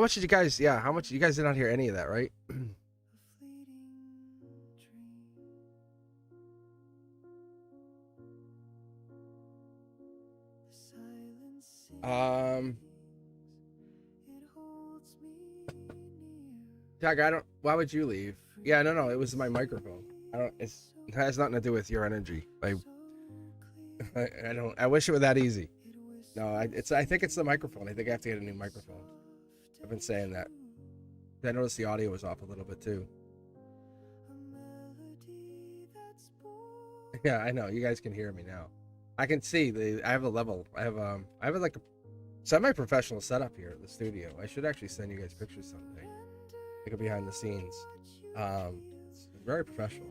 How much did you guys? Yeah, how much? You guys did not hear any of that, right? Doug, I don't. Why would you leave? Yeah, no, it was my microphone. I don't. It has nothing to do with your energy. I don't. I wish it were that easy. No, I think it's the microphone. I think I have to get a new microphone. I've been saying that. I noticed the audio was off a little bit too. Yeah, I know. You guys can hear me now. I can see I have a level. I have like a semi-professional setup here at the studio. I should actually send you guys pictures someday. Like a behind the scenes. It's very professional.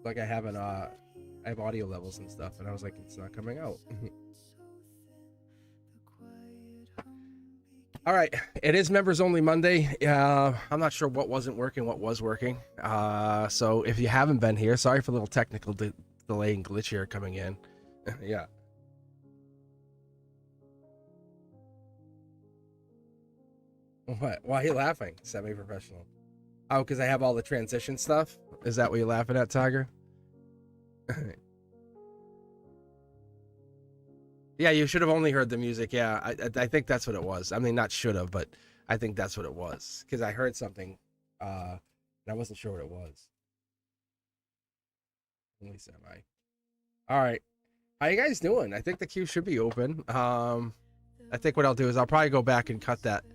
Like I have audio levels and stuff, and I was like, it's not coming out. All right, it is members only Monday. I'm not sure what wasn't working, what was working. So if you haven't been here, sorry for a little technical delay and glitch here coming in. Yeah. What? Why are you laughing? Semi-professional. Oh, because I have all the transition stuff? Is that what you're laughing at, Tiger? Yeah, you should have only heard the music. Yeah, I think that's what it was. I mean, not should have, but I think that's what it was. Because I heard something, and I wasn't sure what it was. At least am I. All right. How you guys doing? I think the queue should be open. I think what I'll do is I'll probably go back and cut that.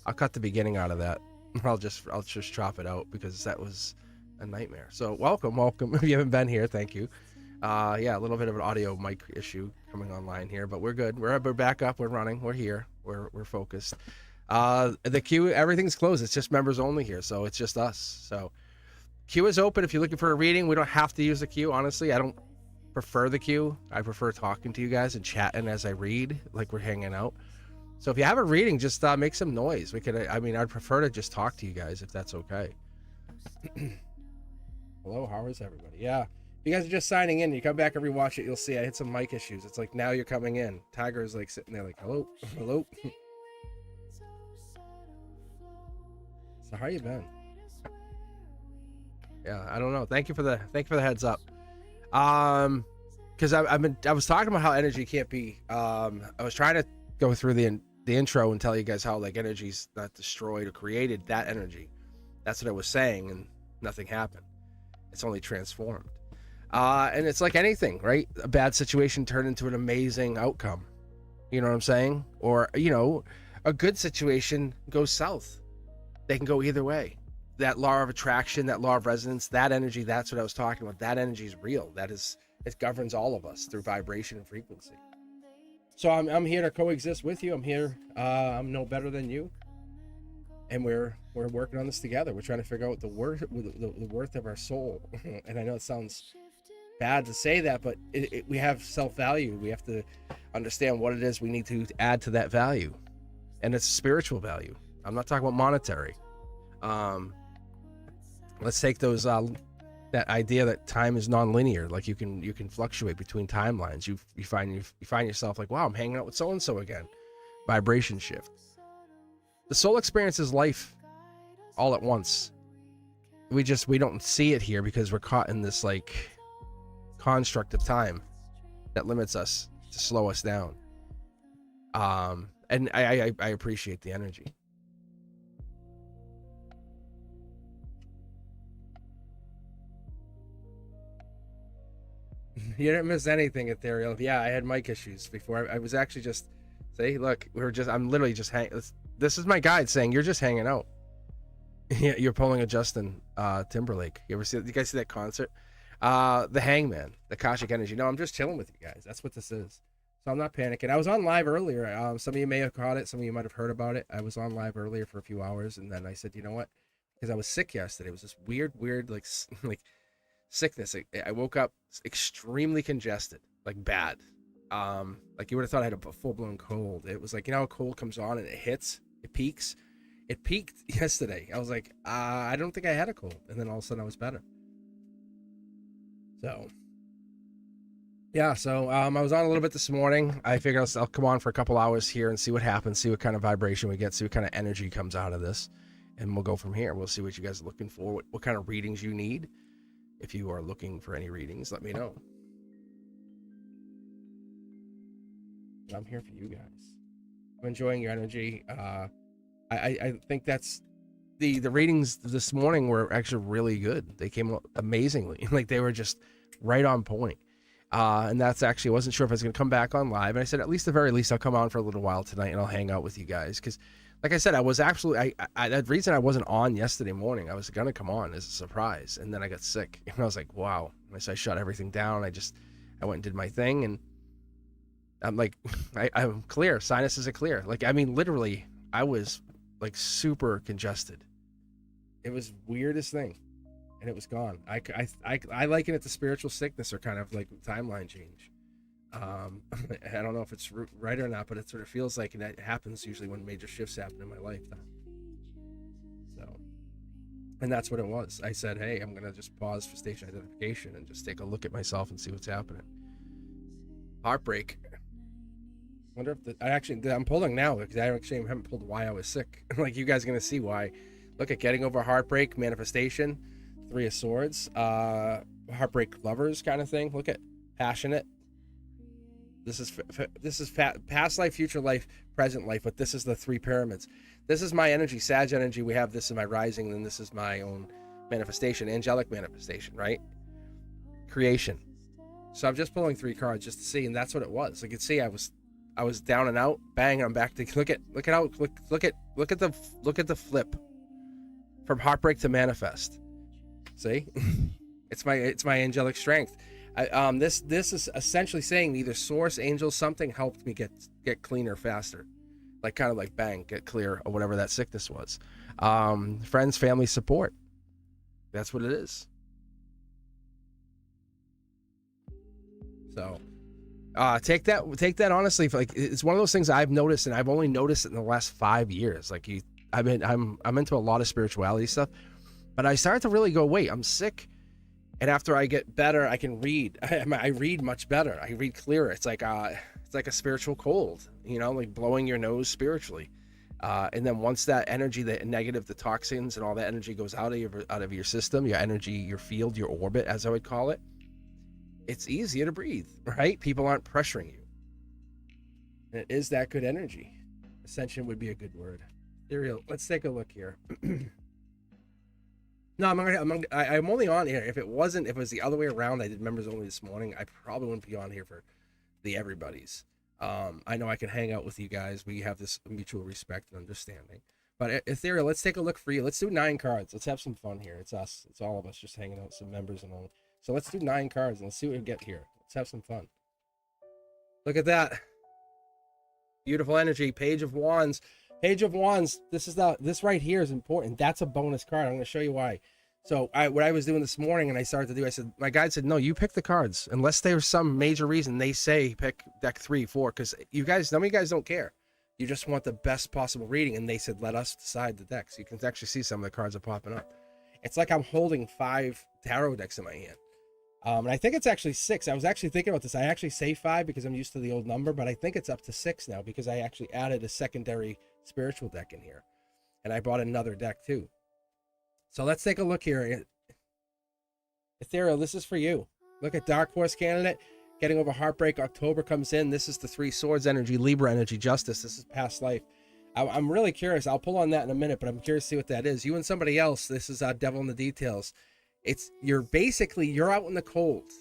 I'll cut the beginning out of that. I'll just chop it out because that was a nightmare. So welcome. If you haven't been here, thank you. Yeah, a little bit of an audio mic issue coming online here, but we're good. We're back up. We're running. We're here. We're focused. The queue, everything's closed. It's just members only here, so it's just us. So queue is open if you're looking for a reading. We don't have to use the queue. Honestly, I don't prefer the queue. I prefer talking to you guys and chatting as I read, like we're hanging out. So if you have a reading, just make some noise. We could. I mean, I'd prefer to just talk to you guys if that's okay. Hello, how is everybody? Yeah. You guys are just signing in. You come back and rewatch it, you'll see I hit some mic issues. It's like now you're coming in. Tiger is like sitting there like, hello, hello. So how you been? Yeah, I don't know. Thank you for the heads up. Because I was talking about how energy can't be. I was trying to go through the intro and tell you guys how like energy's not destroyed or created. That energy, that's what I was saying, and nothing happened. It's only transformed. And it's like anything, right? A bad situation turned into an amazing outcome. You know what I'm saying? Or, a good situation goes south. They can go either way. That law of attraction, that law of resonance, that energy, that's what I was talking about. That energy is real. It governs all of us through vibration and frequency. So I'm here to coexist with you. I'm here. I'm no better than you. And we're working on this together. We're trying to figure out the worth of our soul. And I know it sounds bad to say that, but we have self-value. We have to understand what it is we need to add to that value, and it's spiritual value. I'm not talking about monetary. Let's take those that idea that time is non-linear. Like you can fluctuate between timelines. You find yourself like, wow, I'm hanging out with so and so again. Vibration shift. The soul experiences life all at once. We don't see it here because we're caught in this like construct of time that limits us to slow us down. And I appreciate the energy. You didn't miss anything, Ethereal. Yeah, I had mic issues before. I was actually just say, look, I'm literally just hanging. This is my guide saying you're just hanging out. Yeah, you're pulling a Justin Timberlake. You guys see that concert? The Hangman, the Akashic Energy. No, I'm just chilling with you guys. That's what this is. So I'm not panicking. I was on live earlier. Some of you may have caught it. Some of you might have heard about it. I was on live earlier for a few hours, and then I said, you know what? Because I was sick yesterday. It was this weird like sickness. I woke up extremely congested, like bad. Like you would have thought I had a full-blown cold. It was like, how a cold comes on and it hits, it peaks. It peaked yesterday. I was like, I don't think I had a cold. And then all of a sudden I was better. So Yeah, so I was on a little bit this morning. I figured I'll come on for a couple hours here and see what happens, see what kind of vibration we get, see what kind of energy comes out of this, and we'll go from here. We'll see what you guys are looking for, what kind of readings you need. If you are looking for any readings, let me know. I'm here for you guys. I'm enjoying your energy. I think that's the readings this morning were actually really good. They came out amazingly. Like they were just right on point. And that's actually, I wasn't sure if I was going to come back on live. And I said, at least the very least, I'll come on for a little while tonight and I'll hang out with you guys. Because, like I said, I was absolutely, that reason I wasn't on yesterday morning, I was going to come on as a surprise. And then I got sick. And I was like, wow. So I shut everything down. I went and did my thing. And I'm like, I'm clear. Sinuses are clear. Like, I mean, literally, I was like super congested. It was weirdest thing. And it was gone. I liken it to spiritual sickness or kind of like timeline change. I don't know if it's right or not, but it sort of feels like it happens usually when major shifts happen in my lifetime. So, and that's what it was. I said, hey, I'm gonna just pause for station identification and just take a look at myself and see what's happening. Heartbreak. Wonder if I'm pulling now because I actually haven't pulled why I was sick. Like you guys are gonna see why. Look at getting over heartbreak, manifestation. Three of Swords, heartbreak lovers kind of thing. Look at passionate. This is past life, future life, present life, but this is the three pyramids. This is my energy, Sag energy. We have this in my rising, and this is my own manifestation, angelic manifestation, right? Creation. So I'm just pulling three cards just to see, and that's what it was. You can see I was down and out, bang, I'm back to look at the flip from heartbreak to manifest. See, it's my angelic strength. This is essentially saying either source, angel, something helped me get cleaner faster, like kind of like bang, get clear or whatever that sickness was. Friends, family, support. That's what it is. So, take that honestly. Like it's one of those things I've noticed, and I've only noticed it in the last 5 years. Like I'm into a lot of spirituality stuff. But I started to really go, wait, I'm sick. And after I get better, I can read. I read much better. I read clearer. It's like a spiritual cold, like blowing your nose spiritually. And then once that energy, the negative, the toxins and all that energy goes out of your system, your energy, your field, your orbit, as I would call it, it's easier to breathe, right? People aren't pressuring you. And it is that good energy. Ascension would be a good word. Ethereal. Let's take a look here. No, I'm only on here. If it was the other way around, I did members only this morning, I probably wouldn't be on here for the everybody's. I know I can hang out with you guys. We have this mutual respect and understanding. But Ethereal, let's take a look for you. Let's do 9 cards. Let's have some fun here. It's us. It's all of us just hanging out, some members and all. So let's do 9 cards and let's see what we get here. Let's have some fun. Look at that. Beautiful energy. Page of Wands. Page of Wands, this right here is important. That's a bonus card. I'm going to show you why. So what I was doing this morning and I started to do, I said, my guide said, no, you pick the cards. Unless there's some major reason they say pick deck 3, 4, because none of you guys don't care. You just want the best possible reading. And they said, let us decide the decks. You can actually see some of the cards are popping up. It's like I'm holding 5 tarot decks in my hand. And I think it's actually 6. I was actually thinking about this. I actually say 5 because I'm used to the old number, but I think it's up to 6 now because I actually added a secondary spiritual deck in here. And I bought another deck too. So let's take a look here. Ethereal, this is for you. Look at Dark Horse Candidate. Getting over heartbreak. October comes in. This is the 3 Swords energy, Libra energy, Justice. This is past life. I'm really curious. I'll pull on that in a minute, but I'm curious to see what that is. You and somebody else. This is Devil in the Details. You're out in the cold.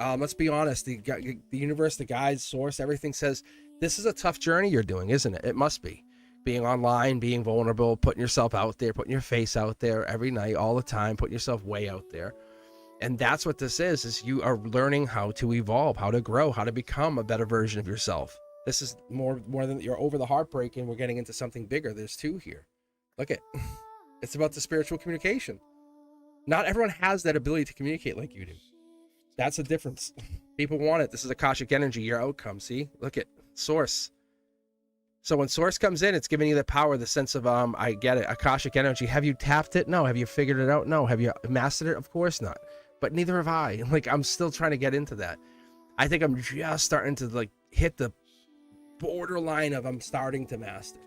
Let's be honest. The universe, the guides, source, everything says this is a tough journey you're doing, isn't it? It must be. Being online, being vulnerable, putting yourself out there, putting your face out there every night, all the time, putting yourself way out there. And that's what this is you are learning how to evolve, how to grow, how to become a better version of yourself. This is more than you're over the heartbreak and we're getting into something bigger. There's 2 here. Look at it's about the spiritual communication. Not everyone has that ability to communicate like you do. That's the difference. People want it. This is Akashic energy, your outcome. See? Look at Source. So when Source comes in, it's giving you the power, the sense of, I get it, Akashic energy. Have you tapped it? No. Have you figured it out? No. Have you mastered it? Of course not. But neither have I. Like, I'm still trying to get into that. I think I'm just starting to like hit the borderline of I'm starting to master,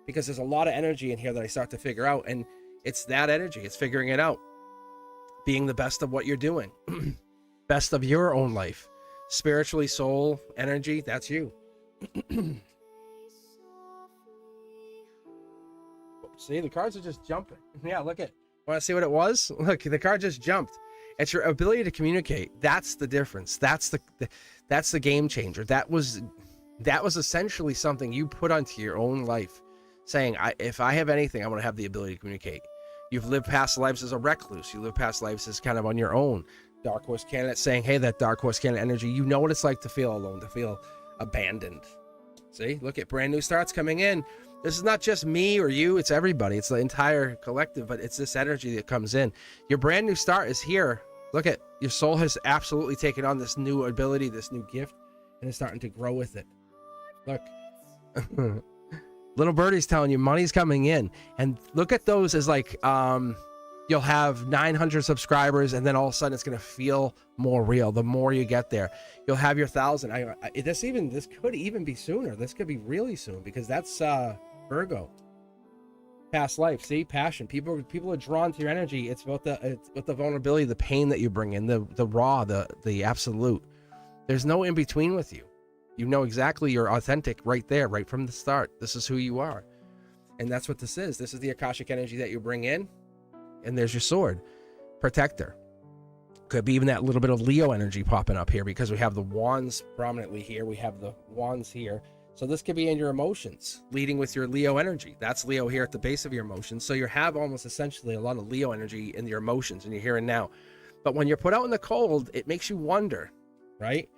because there's a lot of energy in here that I start to figure out, and it's that energy. It's figuring it out, being the best of what you're doing, best of your own life, spiritually, soul, energy. That's you. See, the cards are just jumping. Yeah, look at. Want to see what it was? Look, the card just jumped. It's your ability to communicate. That's the difference. That's the game changer. That was essentially something you put onto your own life, saying, if I have anything, I want to have the ability to communicate. You've lived past lives as a recluse. You live past lives as kind of on your own. Dark horse candidate saying, hey, that dark horse candidate energy, you know what it's like to feel alone, to feel abandoned. See, look at brand new starts coming in. This is not just me or you, it's everybody. It's the entire collective, but it's this energy that comes in. Your brand new start is here. Look at, your soul has absolutely taken on this new ability, this new gift, and it's starting to grow with it. Look. Little birdie's telling you money's coming in. And look at those as like, you'll have 900 subscribers, and then all of a sudden it's going to feel more real. The more you get there, you'll have your 1,000. This could even be sooner. This could be really soon, because that's Virgo. Past life. See, passion. People are drawn to your energy. It's about the vulnerability, the pain that you bring in, the raw, the absolute. There's no in between with you. You know exactly, you're authentic right there, right from the start. This is who you are. And that's what this is. This is the Akashic energy that you bring in. And there's your sword. Protector. Could be even that little bit of Leo energy popping up here, because we have the wands prominently here. We have the wands here. So this could be in your emotions, leading with your Leo energy. That's Leo here at the base of your emotions. So you have almost essentially a lot of Leo energy in your emotions, and you're here and now. But when you're put out in the cold, it makes you wonder, right?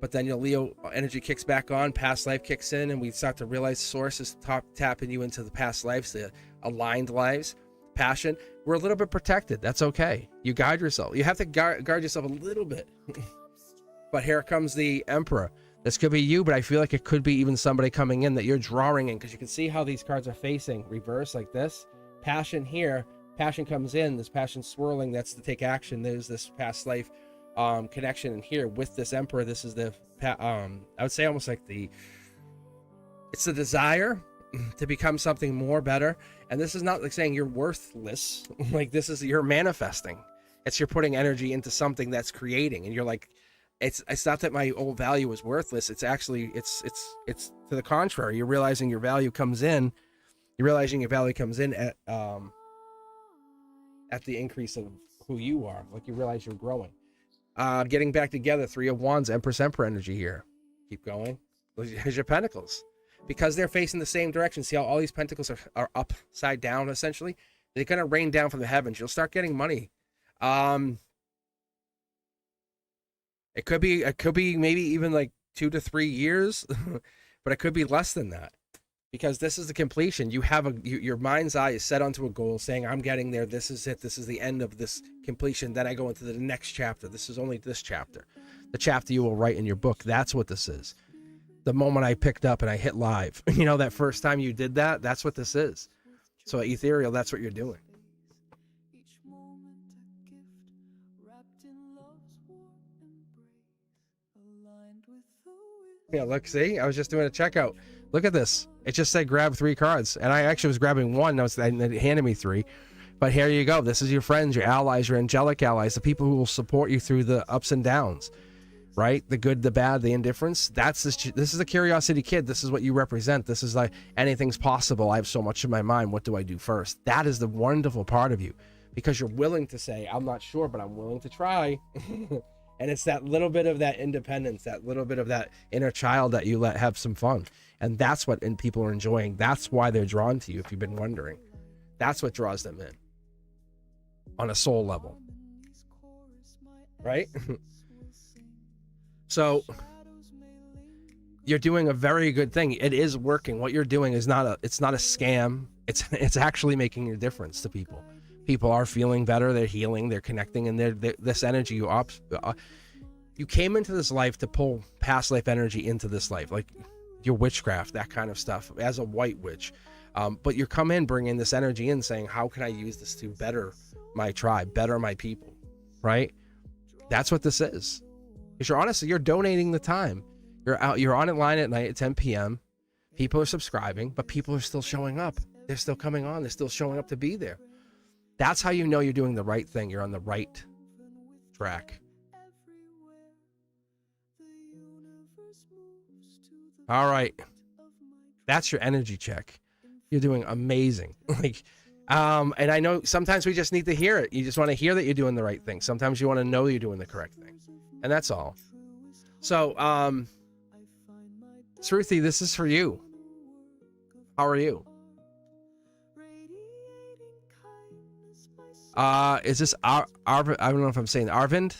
But then your Leo energy kicks back on, past life kicks in, and we start to realize source is tapping you into the past lives, the aligned lives. Passion, we're a little bit protected. That's okay. You guide yourself. You have to guard yourself a little bit. But here comes the Emperor. This could be you, but I feel like it could be even somebody coming in that you're drawing in, because you can see how these cards are facing reverse like this. Passion here. Passion comes in. This passion swirling. That's to take action. There's this past life connection in here with this Emperor. This is the I would say almost like it's the desire to become something more better. And this is not like saying you're worthless. Like, this is, you're manifesting. It's you're putting energy into something that's creating, and you're like, it's not that my old value is worthless. It's actually it's to the contrary. You're realizing your value comes in. You're realizing your value comes in at the increase of who you are. Like, you realize you're growing. Getting back together, Three of Wands, Empress energy here. Keep going. Here's your Pentacles. Because they're facing the same direction. See how all these Pentacles are upside down, essentially? They're going to rain down from the heavens. You'll start getting money. It could be maybe even like 2 to 3 years, but it could be less than that. Because this is the completion. You have your mind's eye is set onto a goal, saying, I'm getting there. This is it. This is the end of this completion. Then I go into the next chapter. This is only this chapter. The chapter you will write in your book. That's what this is. The moment I picked up and I hit live, you know, that first time you did that, that's what this is. So ethereal, that's what you're doing. Yeah, look, see, I was just doing a checkout. Look at this. It just said grab 3 cards. And I actually was grabbing 1. Now it handed me 3. But here you go. This is your friends, your allies, your angelic allies, the people who will support you through the ups and downs, right? The good, the bad, the indifference. This is a curiosity kid. This is what you represent. This is like, anything's possible. I have so much in my mind. What do I do first? That is the wonderful part of you, because you're willing to say, I'm not sure, but I'm willing to try. And it's that little bit of that independence, that little bit of that inner child that you let have some fun. And that's what people are enjoying. That's why they're drawn to you, if you've been wondering. That's what draws them in on a soul level. Right? So you're doing a very good thing. It is working. What you're doing is it's not a scam. It's actually making a difference to people. People are feeling better. They're healing. They're connecting, and this energy you came into this life to pull past life energy into this life, like your witchcraft, that kind of stuff, as a white witch. But you come in bringing this energy in, saying, how can I use this to better my tribe, better my people, right? That's what this is. Because you're honestly, you're donating the time. You're on at line at night at 10 p.m. People are subscribing, but people are still showing up. They're still coming on. They're still showing up to be there. That's how you know you're doing the right thing. You're on the right track. All right. That's your energy check. You're doing amazing. And I know sometimes we just need to hear it. You just want to hear that you're doing the right thing. Sometimes you want to know you're doing the correct thing. And that's all. So, Sruthi, this is for you. How are you? Is this Arvind? I don't know if I'm saying Arvind.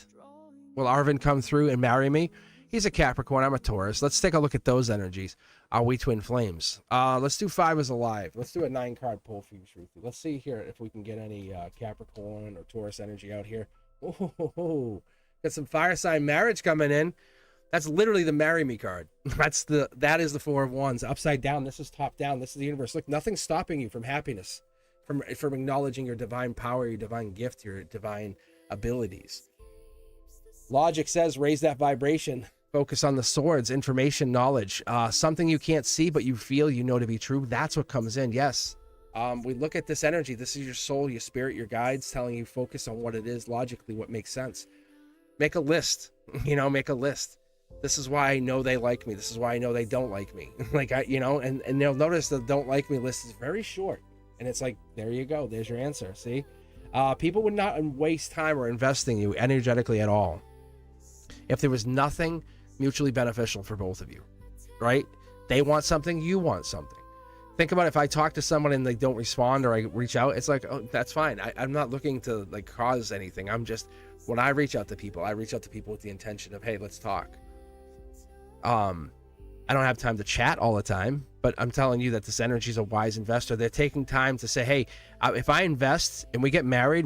Will Arvind come through and marry me? He's a Capricorn. I'm a Taurus. Let's take a look at those energies. Are we twin flames? Let's do 5 is alive. Let's do a 9-card pull for you, Shruti. Let's see here if we can get any Capricorn or Taurus energy out here. Oh, got some fire sign marriage coming in. That's literally the marry me card. That is the 4 of Wands. Upside down. This is top down. This is the universe. Look, nothing's stopping you from happiness, from acknowledging your divine power, your divine gift, your divine abilities. Logic says raise that vibration. Focus on the swords, information, knowledge, something you can't see, but you feel, you know to be true. That's what comes in. Yes. We look at this energy. This is your soul, your spirit, your guides telling you focus on what it is logically, what makes sense. Make a list, make a list. This is why I know they like me. This is why I know they don't like me. And they'll notice the don't like me list is very short. And it's like, there you go. There's your answer. See, people would not waste time or invest in you energetically at all if there was nothing mutually beneficial for both of you, right? They want something, you want something. Think about if I talk to someone and they don't respond or I reach out, it's like, oh, that's fine. I'm not looking to cause anything. When I reach out to people with the intention of, hey, let's talk. I don't have time to chat all the time, but I'm telling you that this energy is a wise investor. They're taking time to say, hey, if I invest and we get married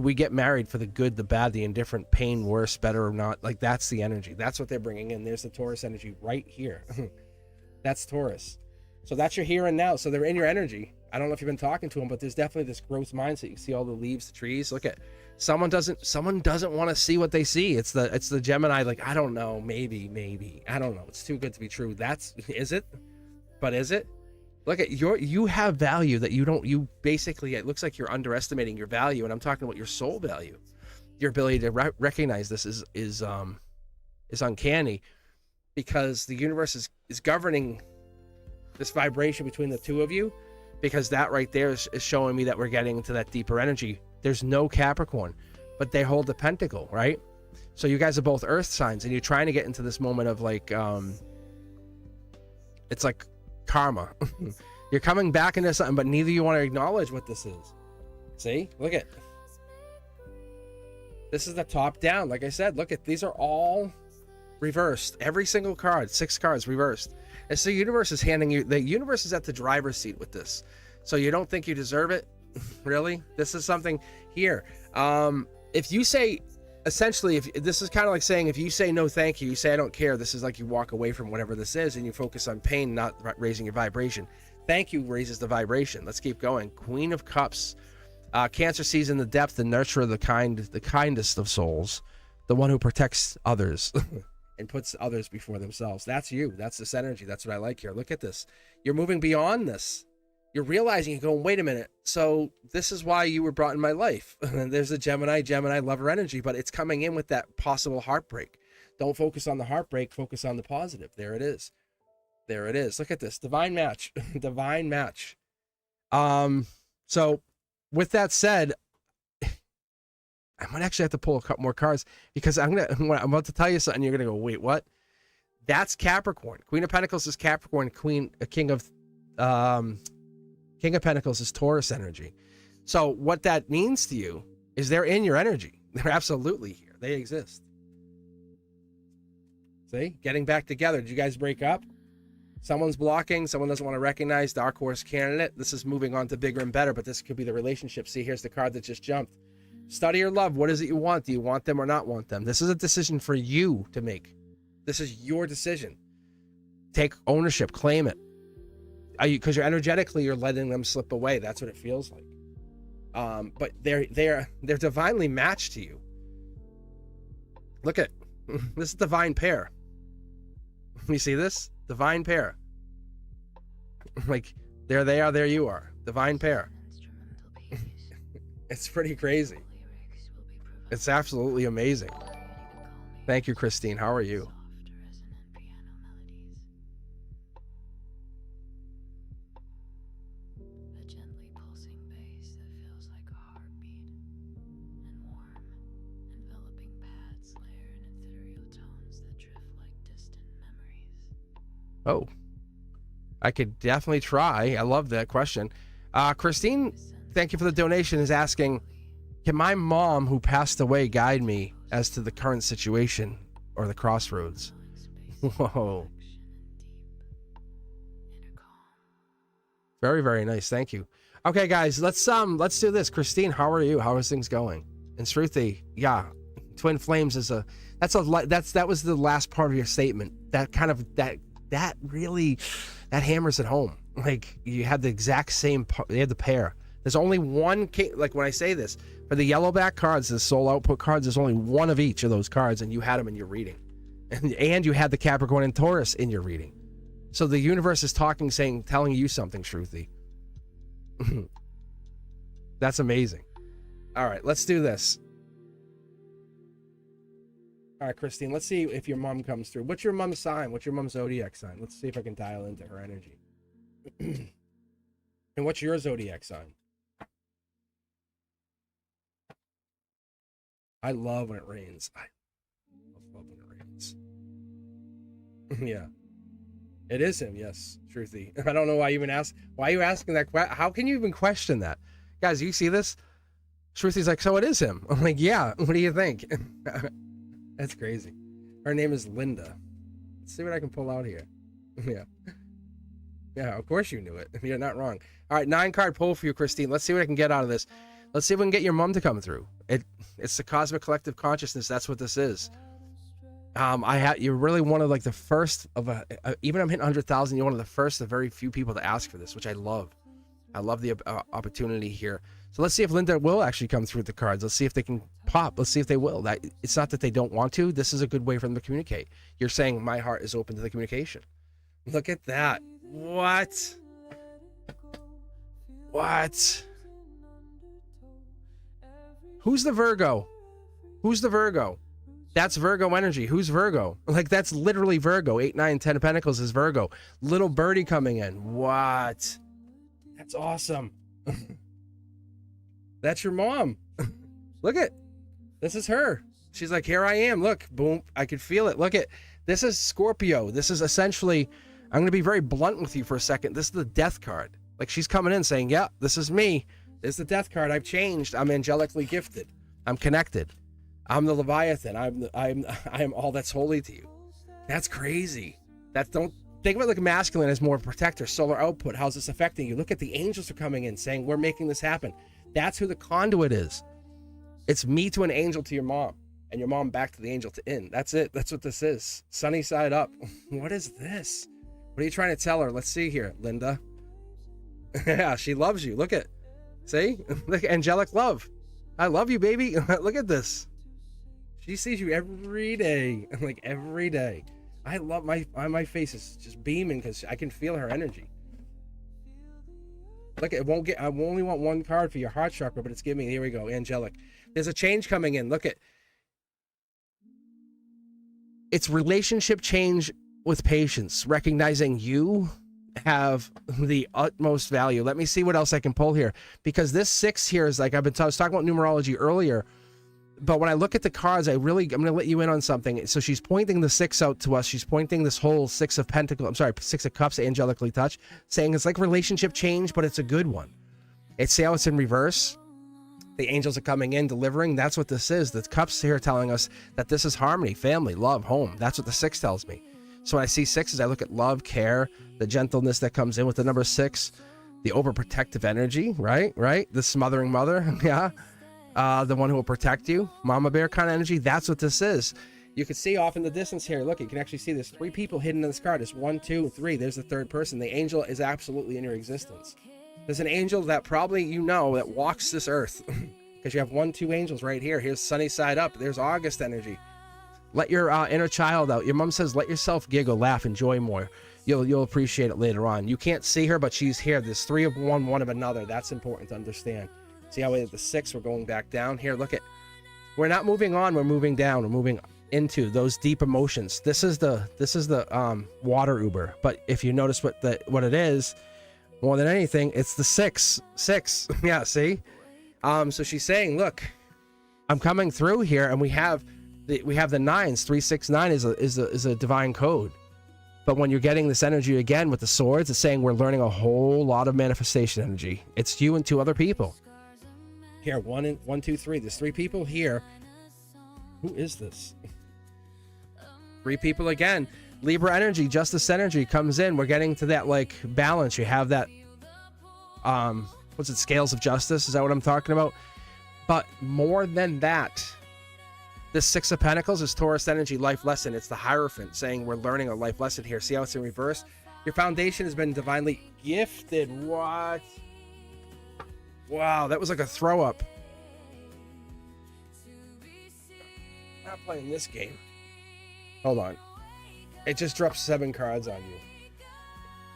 for the good, the bad, the indifferent, pain, worse, better or not. That's the energy. That's what they're bringing in. There's the Taurus energy right here. That's Taurus. So that's your here and now. So they're in your energy. I don't know if you've been talking to them, but there's definitely this growth mindset. You see all the leaves, the trees. Look at someone doesn't want to see what they see. It's the Gemini. I don't know, maybe I don't know. It's too good to be true. Is it? But is it? Look at you have value that you basically, it looks like you're underestimating your value. And I'm talking about your soul value. Your ability to recognize this is uncanny, because the universe is governing this vibration between the two of you, because that right there is showing me that we're getting into that deeper energy. There's no Capricorn, but they hold the pentacle, right? So you guys are both earth signs, and you're trying to get into this moment of it's like karma. You're coming back into something, but neither you want to acknowledge what this is. See, look at this is the top down. Like I said, look at these are all reversed. Every single card, 6 cards reversed. And so the universe is the universe is at the driver's seat with this. So you don't think you deserve it? Really? This is something here. If you say, essentially, if this is kind of like saying, if you say no thank you, you say I don't care, this is like you walk away from whatever this is and you focus on pain, not raising your vibration. Thank you raises the vibration. Let's keep going. Queen of Cups. Cancer sees in the depth, the nurturer, the kindest of souls, the one who protects others and puts others before themselves. That's you. That's this energy. That's what I like here. Look at this. You're moving beyond this. You're realizing, you're going, wait a minute. So this is why you were brought in my life. There's a Gemini lover energy, but it's coming in with that possible heartbreak. Don't focus on the heartbreak. Focus on the positive. There it is. There it is. Look at this. Divine match. Divine match. So with that said, I might actually have to pull a couple more cards, because I'm about to tell you something. You're going to go, wait, what? That's Capricorn. Queen of Pentacles is Capricorn. King of Pentacles is Taurus energy. So what that means to you is they're in your energy. They're absolutely here. They exist. See? Getting back together. Did you guys break up? Someone's blocking. Someone doesn't want to recognize Dark Horse candidate. This is moving on to bigger and better, but this could be the relationship. See, here's the card that just jumped. Study your love. What is it you want? Do you want them or not want them? This is a decision for you to make. This is your decision. Take ownership. Claim it. Because you're energetically, you're letting them slip away. That's what it feels like. But they're divinely matched to you. Look at This is divine pair. You see this? Divine pair. Like, there they are, there you are. Divine pair. It's pretty crazy. It's absolutely amazing. Thank you, Christine. How are you? Oh, I could definitely try. I love that question. Christine, thank you for the donation, is asking, can my mom who passed away guide me as to the current situation or the crossroads? Whoa. Very, very nice. Thank you. Okay, guys, let's do this. Christine, how are you? How is things going? And Shruti, yeah, twin flames is that was the last part of your statement. That kind of that really hammers it home. Like, you had the exact same, you had the pair. There's only one, like when I say this, for the yellow back cards, the soul output cards, there's only one of each of those cards, and you had them in your reading. And you had the Capricorn and Taurus in your reading. So the universe is talking, telling you something, Shruti. That's amazing. All right, let's do this. All right, Christine, let's see if your mom comes through. What's your mom's sign? What's your mom's zodiac sign? Let's see if I can dial into her energy. And what's your zodiac sign? I love when it rains. I love when it rains. Yeah. It is him, yes, Shruti. I don't know why you even ask. Why are you asking that question? How can you even question that? Guys, you see this? Shruti's like, so it is him. I'm like, yeah, what do you think? That's crazy. Her name is Linda. Let's see what I can pull out here. Yeah. Yeah, of course you knew it. You're not wrong. All right, 9-card pull for you, Christine. Let's see what I can get out of this. Let's see if we can get your mom to come through. It's the cosmic collective consciousness. That's what this is. You're really one of like the first of even I'm hitting 100,000. You're one of the first of very few people to ask for this, which I love. I love the opportunity here. So let's see if Linda will actually come through with the cards. Let's see if they can pop. Let's see if they will. It's not that they don't want to. This is a good way for them to communicate. You're saying my heart is open to the communication. Look at that. What? Who's the Virgo? Who's the Virgo? That's Virgo energy. Who's Virgo? Like, that's literally Virgo. 8, 9, 10 of Pentacles is Virgo. Little birdie coming in. What? That's awesome. That's your mom. Look at, this is her. She's like, here I am. Look, boom. I can feel it. Look at, this is Scorpio. This is essentially, I'm going to be very blunt with you for a second. This is the death card. Like, she's coming in saying, yeah, this is me. This is the death card. I've changed. I'm angelically gifted. I'm connected. I'm the Leviathan. I am all that's holy to you. That's crazy. Don't think about like masculine as more protector, solar output. How's this affecting you? Look at the angels are coming in saying, we're making this happen. That's who the conduit is. It's me to an angel to your mom, and your mom back to the angel to in. That's it. That's what this is. Sunny side up. What is this? What are you trying to tell her? Let's see here, Linda. Yeah, she loves you. Look at, see? Look, angelic love. I love you, baby. Look at this. She sees you every day. Like, every day. I love my face is just beaming because I can feel her energy. Look, I only want one card for your heart chakra, but it's giving, here we go, angelic. There's a change coming in. Look at, it's relationship change with patience, recognizing you have the utmost value. Let me see what else I can pull here, because this 6 here is like, I was talking about numerology earlier, but when I look at the cards, I'm going to let you in on something. So she's pointing the 6 out to us. She's pointing this whole 6 of Pentacles, I'm sorry, 6 of Cups, angelically touched, saying it's like relationship change, but it's a good one. See how it's in reverse? The angels are coming in, delivering. That's what this is. The Cups here telling us that this is harmony, family, love, home. That's what the 6 tells me. So when I see 6s, I look at love, care, the gentleness that comes in with the number 6, the overprotective energy, right? The smothering mother, yeah. The one who will protect you, mama bear kind of energy. That's what this is. You can see off in the distance here. Look, you can actually see there's 3 people hidden in this card. There's 1, 2, 3. There's the 3rd person. The angel is absolutely in your existence. There's an angel that probably you know that walks this earth because you have 1, 2 angels right here. Here's sunny side up. There's August energy. Let your inner child out. Your mom says, let yourself giggle, laugh, enjoy more. You'll appreciate it later on. You can't see her, but she's here. There's 3 of one, 1 of another. That's important to understand. See how we have the 6, we're going back down here. Look at, we're not moving on, we're moving down. We're moving into those deep emotions. This is the water Uber. But if you notice what it is, more than anything, it's the 6. Yeah, see? So she's saying, look, I'm coming through here, and we have the 9s. 369 is a divine code. But when you're getting this energy again with the swords, it's saying we're learning a whole lot of manifestation energy. It's you and 2 other people. Here, 1, 2, 3. There's 3 people here. Who is this? 3 people again. Libra energy, justice energy comes in. We're getting to that like balance. You have that what's it, scales of justice? Is that what I'm talking about? But more than that, this 6 of Pentacles is Taurus energy, life lesson. It's the Hierophant saying we're learning a life lesson here. See how it's in reverse? Your foundation has been divinely gifted. What? Wow, that was like a throw up. I'm not playing this game. Hold on. It just dropped 7 cards on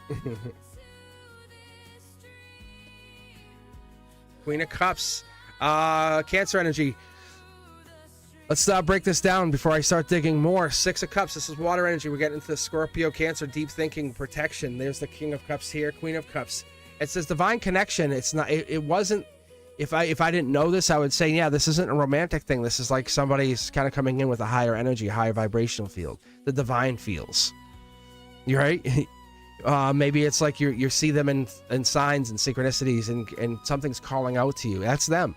you. Queen of Cups. Cancer energy. Let's break this down before I start digging more. 6 of Cups. This is water energy. We're getting into the Scorpio, Cancer, deep thinking, protection. There's the King of Cups here, Queen of Cups. It says divine connection. It's not. It wasn't. If I didn't know this, I would say, yeah, this isn't a romantic thing. This is like somebody's kind of coming in with a higher energy, higher vibrational field. The divine feels. You're right. Maybe it's like you see them in signs and synchronicities, and something's calling out to you. That's them.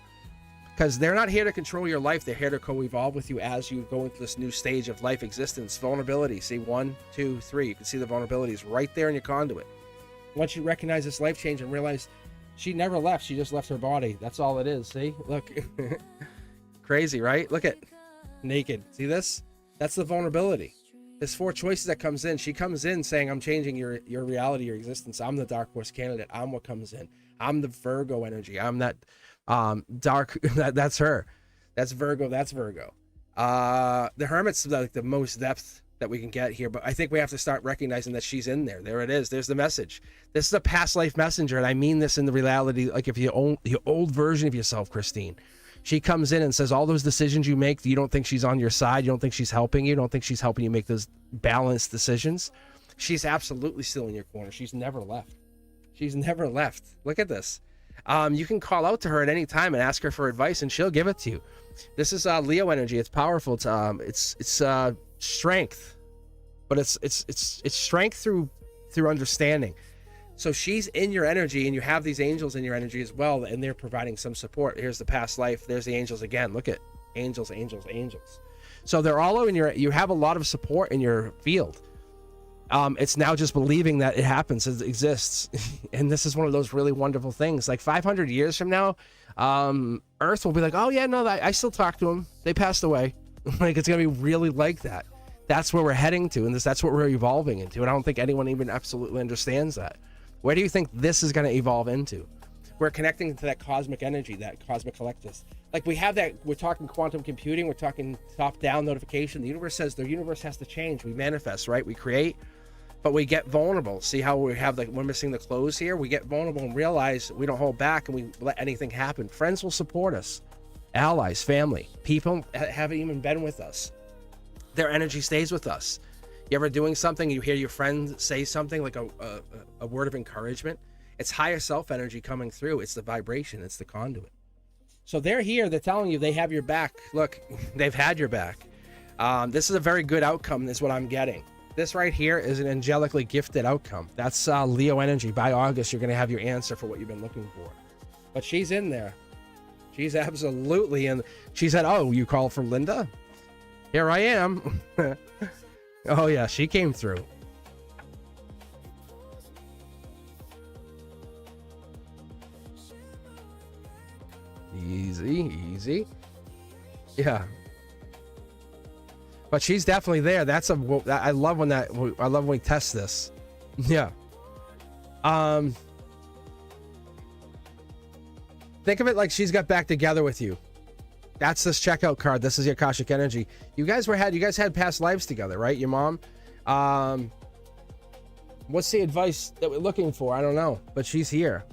Because they're not here to control your life. They're here to co-evolve with you as you go into this new stage of life existence. Vulnerability. See, 1, 2, 3. You can see the vulnerabilities right there in your conduit. Once you recognize this life change and realize she never left, she just left her body. That's all it is. See? Look. Crazy, right? Look at naked. See this? That's the vulnerability. There's 4 choices that comes in. She comes in saying, I'm changing your reality, your existence. I'm the Dark Horse candidate. I'm what comes in. I'm the Virgo energy. I'm that dark. That's her. That's Virgo. That's Virgo. The Hermit's like the most depth that we can get here, but I think we have to start recognizing that she's in there. There it is. There's the message. This is a past life messenger, and I mean this in the reality, like if you own the old version of yourself, Christine. She comes in and says all those decisions you make, you don't think she's on your side, you don't think she's helping you, don't think she's helping you make those balanced decisions. She's absolutely still in your corner. She's never left. She's never left. Look at this. You can call out to her at any time and ask her for advice, and she'll give it to you. This is Leo energy. It's powerful. It's strength, but it's strength through understanding. So she's in your energy, and you have these angels in your energy as well, and they're providing some support. Here's the past life. There's the angels again. Look at angels, angels, angels. So they're all in you have a lot of support in your field. It's now just believing that it happens, it exists. And this is one of those really wonderful things. Like 500 years from now, Earth will be like, oh yeah, no, I still talk to them. They passed away. Like, it's going to be really like that. That's where we're heading to, and that's what we're evolving into. And I don't think anyone even absolutely understands that. Where do you think this is going to evolve into? We're connecting to that cosmic energy, that cosmic collectus. Like, we have that, we're talking quantum computing, we're talking top-down notification. The universe says the universe has to change. We manifest, right? We create, but we get vulnerable. See how we have, like, we're missing the clothes here? We get vulnerable and realize we don't hold back, and we let anything happen. Friends will support us. Allies, family, people haven't even been with us. Their energy stays with us. You ever doing something, you hear your friend say something like a word of encouragement? It's higher self energy coming through. It's the vibration. It's the conduit. So they're here. They're telling you they have your back. Look, they've had your back. This is a very good outcome is what I'm getting. This right here is an angelically gifted outcome. That's Leo energy. By August, you're going to have your answer for what you've been looking for. But she's in there. She's absolutely in. She said, oh, you called for Linda? Here I am. Oh, yeah, she came through. Easy, easy. Yeah. But she's definitely there. I love when we test this. Yeah. Think of it like she's got back together with you. That's this checkout card. This is your Akashic energy. You guys had past lives together, right? Your mom. What's the advice that we're looking for? I don't know, but she's here.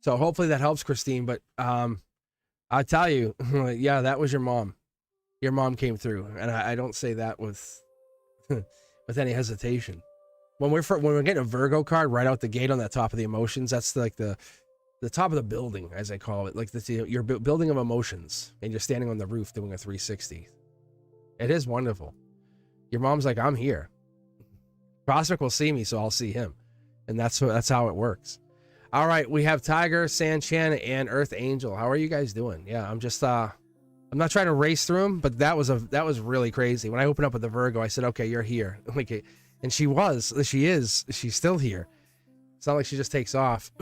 So hopefully that helps, Christine. But I tell you, yeah, that was your mom. Your mom came through, and I don't say that with with any hesitation. When we're getting a Virgo card right out the gate on that top of the emotions, that's like the top of the building, as I call it, like your building of emotions, and you're standing on the roof doing a 360. It is wonderful. Your mom's like, I'm here. Cosmic will see me, so I'll see him, and that's how it works. All right, we have Tiger, Sanchan, and Earth Angel. How are you guys doing? Yeah, I'm just I'm not trying to race through them, but that was really crazy. When I opened up with the Virgo, I said, okay, you're here. Like, and she's still here. It's not like she just takes off.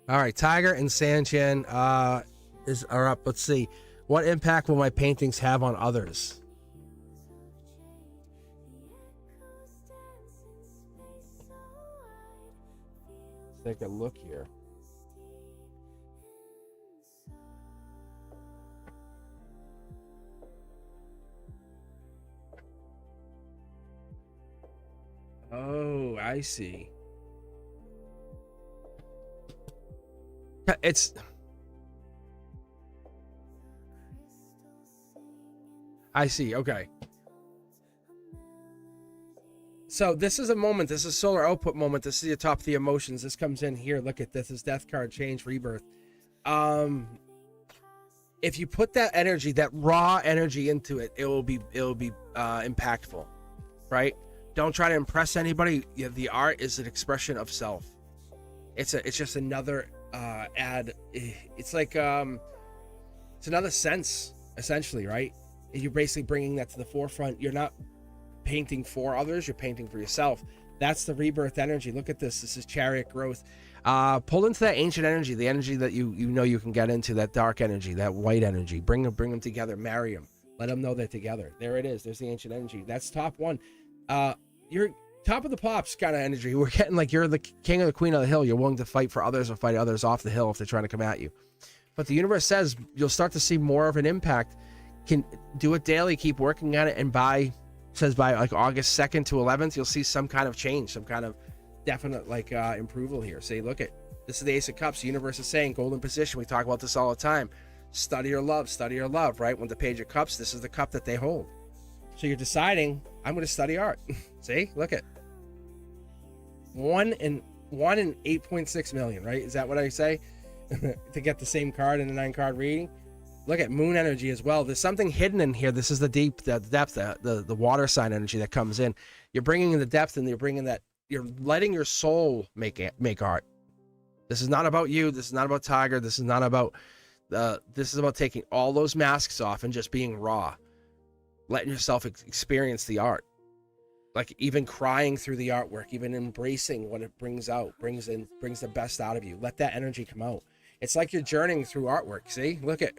All right, Tiger and Sanchan are up. Let's see. What impact will my paintings have on others? Take a look here. Oh, I see. I see. Okay. So this is a moment. This is solar output moment. This is the top of the emotions. This comes in here. Look at this. This death card, change, rebirth. If you put that energy, that raw energy into it, it will be impactful, right? Don't try to impress anybody. The art is an expression of self. It's just another add. It's like it's another sense, essentially, right? You're basically bringing that to the forefront. You're not painting for others, you're painting for yourself. That's the rebirth energy. Look at this. This is chariot growth. Pull into that ancient energy, the energy that you know you can get into, that dark energy, that white energy. Bring them together, marry them, let them know they're together. There it is. There's the ancient energy. That's top one. You're top of the pops kind of energy. We're getting like you're the king or the queen of the hill. You're willing to fight for others or fight others off the hill if they're trying to come at you. But the universe says you'll start to see more of an impact. Can do it daily, keep working at it, and by like August 2nd to 11th, you'll see some kind of change, some kind of definite like improval here. Say, look at this is the Ace of Cups. The universe is saying golden position. We talk about this all the time. Study your love, right? When the Page of Cups, this is the cup that they hold. So you're deciding, I'm going to study art. See, look at 1 in 8.6 million, right? Is that what I say? To get the same card in a 9-card reading. Look at moon energy as well. There's something hidden in here. This is the depth, the water sign energy that comes in. You're bringing in the depth, and you're letting your soul make art. This is not about you. This is not about Tiger. This is not about this is about taking all those masks off and just being raw, letting yourself experience the art, like even crying through the artwork, even embracing what it brings out, brings the best out of you. Let that energy come out. It's like you're journeying through artwork. See, look at.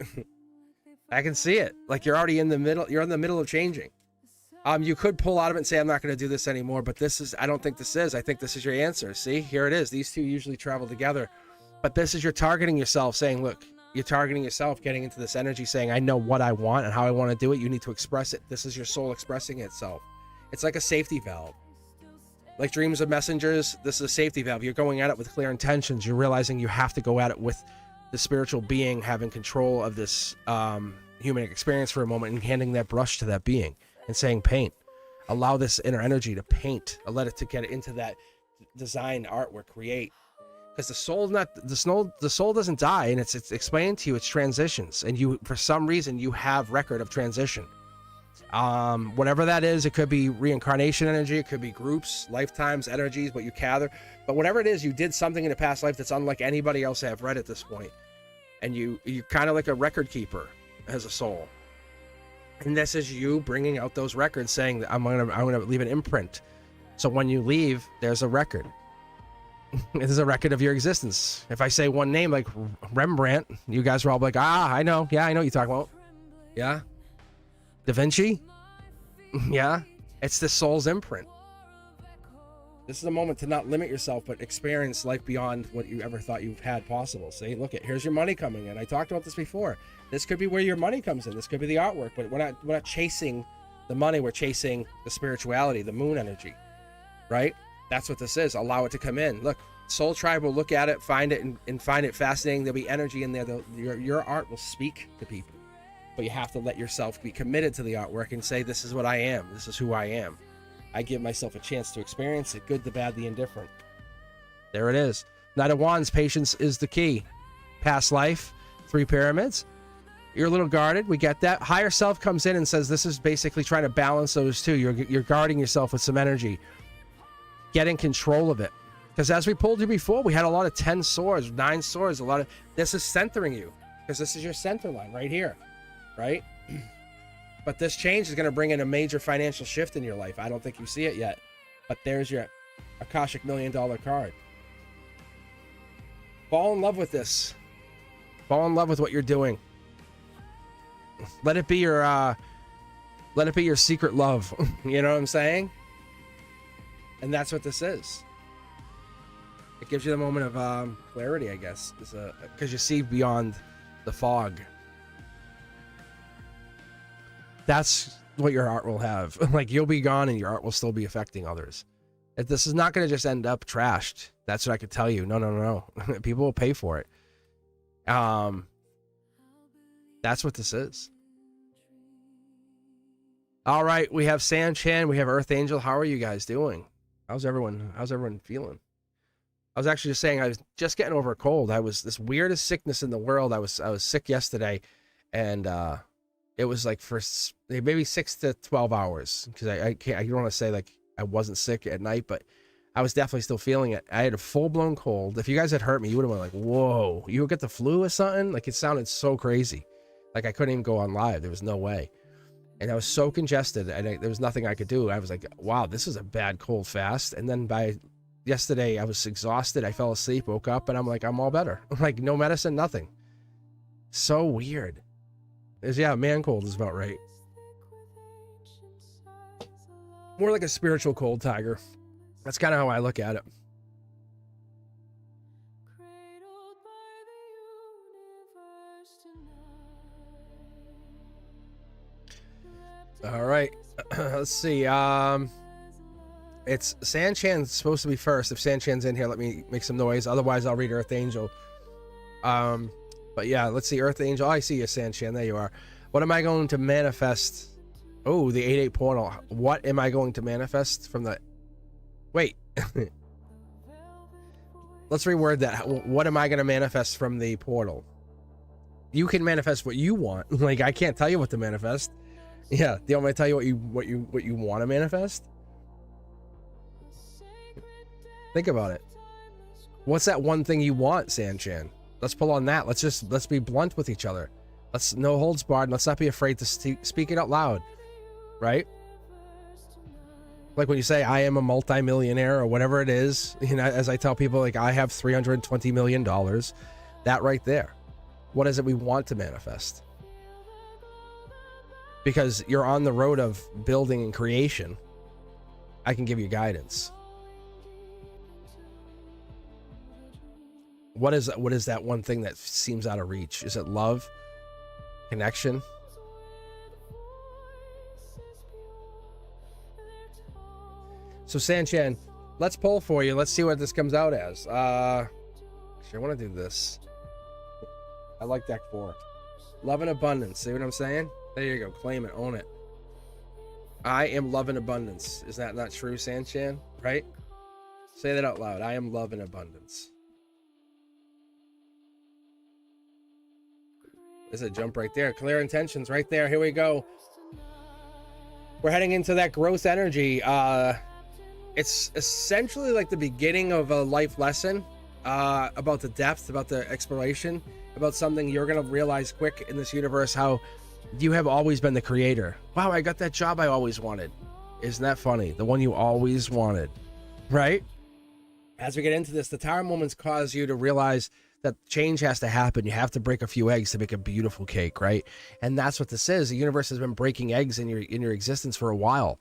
I can see it. Like you're already in the middle. You're in the middle of changing. You could pull out of it and say, I'm not going to do this anymore. But I don't think this is. I think this is your answer. See, here it is. These two usually travel together. But this is you're targeting yourself, saying, look, you're targeting yourself, getting into this energy, saying, I know what I want and how I want to do it. You need to express it. This is your soul expressing itself. It's like a safety valve. Like dreams of messengers, this is a safety valve. You're going at it with clear intentions. You're realizing you have to go at it with the spiritual being having control of this human experience for a moment and handing that brush to that being and saying, paint. Allow this inner energy to paint. Let it to get into that design, artwork, create. Because the soul doesn't die, and it's explained to you, it's transitions. And you, for some reason, you have record of transition. Whatever that is, it could be reincarnation energy, it could be groups, lifetimes, energies, what you gather, but whatever it is, you did something in a past life that's unlike anybody else I have read at this point, and you're kind of like a record keeper as a soul, and this is you bringing out those records, saying that I'm gonna leave an imprint, so when you leave, there's a record. It is a record of your existence. If I say one name like Rembrandt, you guys are all like, ah, I know. Yeah, I know what you're talking about. Yeah. Da Vinci. Yeah. It's the soul's imprint. This is a moment to not limit yourself, but experience life beyond what you ever thought you've had possible. Say, look, here's your money coming in. I talked about this before. This could be where your money comes in. This could be the artwork, but we're not chasing the money. We're chasing the spirituality, the moon energy, right? That's what this is. Allow it to come in. Look, Soul Tribe will look at it, find it, and find it fascinating. There'll be energy in there. Your art will speak to people, but you have to let yourself be committed to the artwork and say, this is what I am. This is who I am. I give myself a chance to experience it, good, the bad, the indifferent. There it is. Knight of Wands, patience is the key. Past life, 3 pyramids. You're a little guarded. We get that. Higher self comes in and says this is basically trying to balance those two. You're guarding yourself with some energy. Get in control of it. Because as we pulled you before, we had a lot of 10 swords, 9 swords, a lot of... This is centering you. Because this is your center line right here. Right? But this change is going to bring in a major financial shift in your life. I don't think you see it yet. But there's your Akashic $1 million card. Fall in love with this. Fall in love with what you're doing. Let it be your secret love. You know what I'm saying? And that's what this is. It gives you the moment of clarity, I guess. Because you see beyond the fog. That's what your art will have. Like, you'll be gone and your art will still be affecting others. This is not going to just end up trashed. That's what I could tell you. No. People will pay for it. That's what this is. All right, we have San Chan, we have Earth Angel. How are you guys doing? How's everyone feeling? I was actually just saying I was just getting over a cold. I was this weirdest sickness in the world. I was sick yesterday, and it was like for maybe 6 to 12 hours, because I don't want to say like I wasn't sick at night, but I was definitely still feeling it. I had a full-blown cold. If you guys had hurt me, you would have been like, whoa, you would get the flu or something? Like, it sounded so crazy. Like, I couldn't even go on live. There was no way. And I was so congested, and there was nothing I could do. I was like, wow, this is a bad cold fast. And then by yesterday, I was exhausted. I fell asleep, woke up, and I'm like, I'm all better. Like, no medicine, nothing. So weird. Yeah, man cold is about right. More like a spiritual cold, Tiger. That's kind of how I look at it. All right. Let's see. It's San Chan's supposed to be first. If San Chan's in here, let me make some noise. Otherwise, I'll read Earth Angel. But yeah, let's see. Earth Angel. Oh, I see you, San Chan. There you are. What am I going to manifest? Oh, the 8-8 portal. What am I going to manifest from the... Wait. Let's reword that. What am I going to manifest from the portal? You can manifest what you want. Like, I can't tell you what to manifest. Yeah, do you want me to tell you what you want to manifest? Think about it. What's that one thing you want, Sanchan? Let's pull on that. Let's be blunt with each other. Let's no holds barred. Let's not be afraid to speak it out loud, right? Like when you say I am a multi-millionaire or whatever it is, you know, as I tell people, like, I have $320 million. That right there. What is it we want to manifest? Because you're on the road of building and creation. I can give you guidance. What is that one thing that seems out of reach? Is it love? Connection? So Sanchan, let's poll for you. Let's see what this comes out as. Actually, I want to do this. I like deck 4. Love and abundance. See what I'm saying? There you go. Claim it. Own it. I am love and abundance. Is that not true, Sanchan? Right? Say that out loud. I am love and abundance. There's a jump right there. Clear intentions right there. Here we go. We're heading into that growth energy. It's essentially like the beginning of a life lesson about the depth, about the exploration, about something you're going to realize quick in this universe, how you have always been the creator. Wow, I got that job I always wanted. Isn't that funny? The one you always wanted, right? As we get into this, the tower moments cause you to realize that change has to happen. You have to break a few eggs to make a beautiful cake, right? And that's what this is. The universe has been breaking eggs in your existence for a while.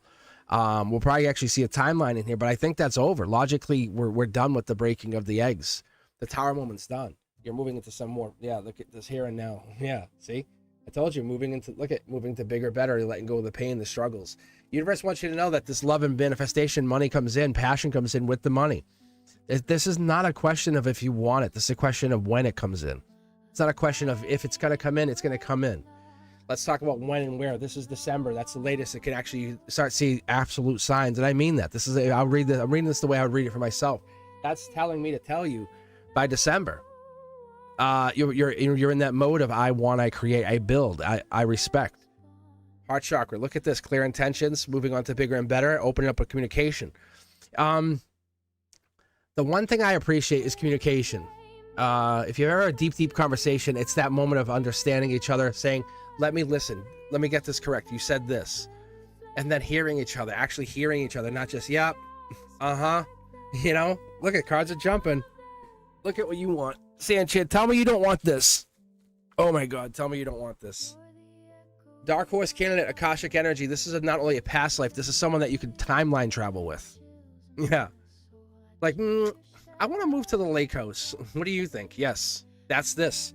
We'll probably actually see a timeline in here, but I think that's over. Logically, we're done with the breaking of the eggs. The tower moment's done. You're moving into some more. Yeah, look at this here and now. Yeah, see? I told you, moving to bigger, better, letting go of the pain, the struggles. Universe wants you to know that this love and manifestation, money comes in, passion comes in with the money. This is not a question of if you want it. This is a question of when it comes in. It's not a question of if it's going to come in, it's going to come in. Let's talk about when and where. This is December. That's the latest. It can actually start seeing absolute signs. And I mean that. I'm reading this the way I would read it for myself. That's telling me to tell you by December. You're in that mode of I want, I create, I build, I respect. Heart chakra. Look at this. Clear intentions, moving on to bigger and better, opening up a communication. The one thing I appreciate is communication. If you ever have a deep conversation, it's that moment of understanding each other, saying, let me listen. Let me get this correct. You said this. And then hearing each other, actually hearing each other, not just, yep, you know, look at cards are jumping. Look at what you want. Sanchez, tell me you don't want this. Oh my God, tell me you don't want this. Dark Horse candidate, Akashic energy. This is not only a past life, this is someone that you can timeline travel with. Yeah. Like, I want to move to the lake house. What do you think? Yes, that's this.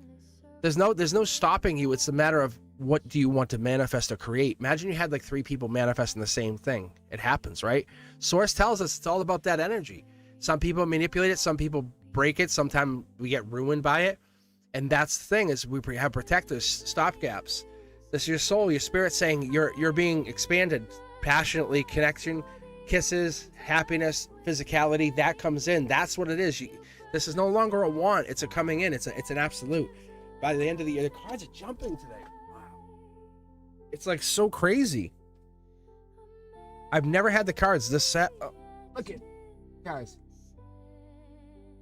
There's no stopping you. It's a matter of what do you want to manifest or create. Imagine you had like 3 people manifesting the same thing. It happens, right? Source tells us it's all about that energy. Some people manipulate it. Some people break it. Sometimes we get ruined by it. And that's the thing, is we have protectors, stopgaps. This is your soul, your spirit saying you're being expanded. Passionately, connection, kisses, happiness, physicality, that comes in. That's what it is. This is no longer a want. It's a coming in. It's an absolute. By the end of the year, the cards are jumping today. Wow. It's like so crazy. I've never had the cards this set. Oh, look at, guys.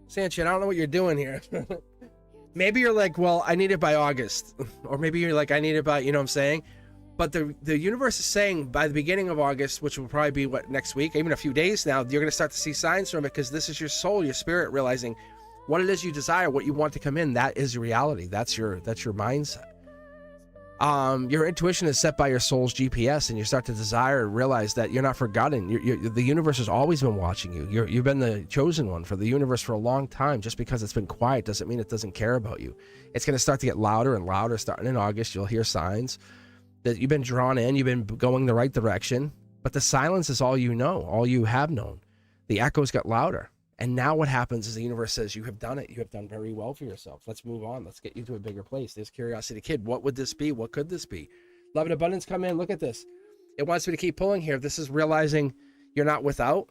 Sanchez, I don't know what you're doing here. Maybe you're like, well, I need it by August. Or maybe you're like, I need it by, you know what I'm saying? But the universe is saying by the beginning of August, which will probably be what, next week, even a few days now, you're going to start to see signs from it, because this is your soul, your spirit realizing what it is you desire, what you want to come in. That is reality. That's your mindset. Your intuition is set by your soul's GPS, and you start to desire and realize that you're not forgotten. The universe has always been watching you. You've been the chosen one for the universe for a long time. Just because it's been quiet doesn't mean it doesn't care about you. It's going to start to get louder and louder. Starting in August, you'll hear signs that you've been drawn in, you've been going the right direction, but the silence is all you know, all you have known. The echoes got louder. And now what happens is the universe says, you have done it. You have done very well for yourself. Let's move on. Let's get you to a bigger place. There's Curiosity Kid. What would this be? What could this be? Love and abundance come in. Look at this. It wants me to keep pulling here. This is realizing you're not without.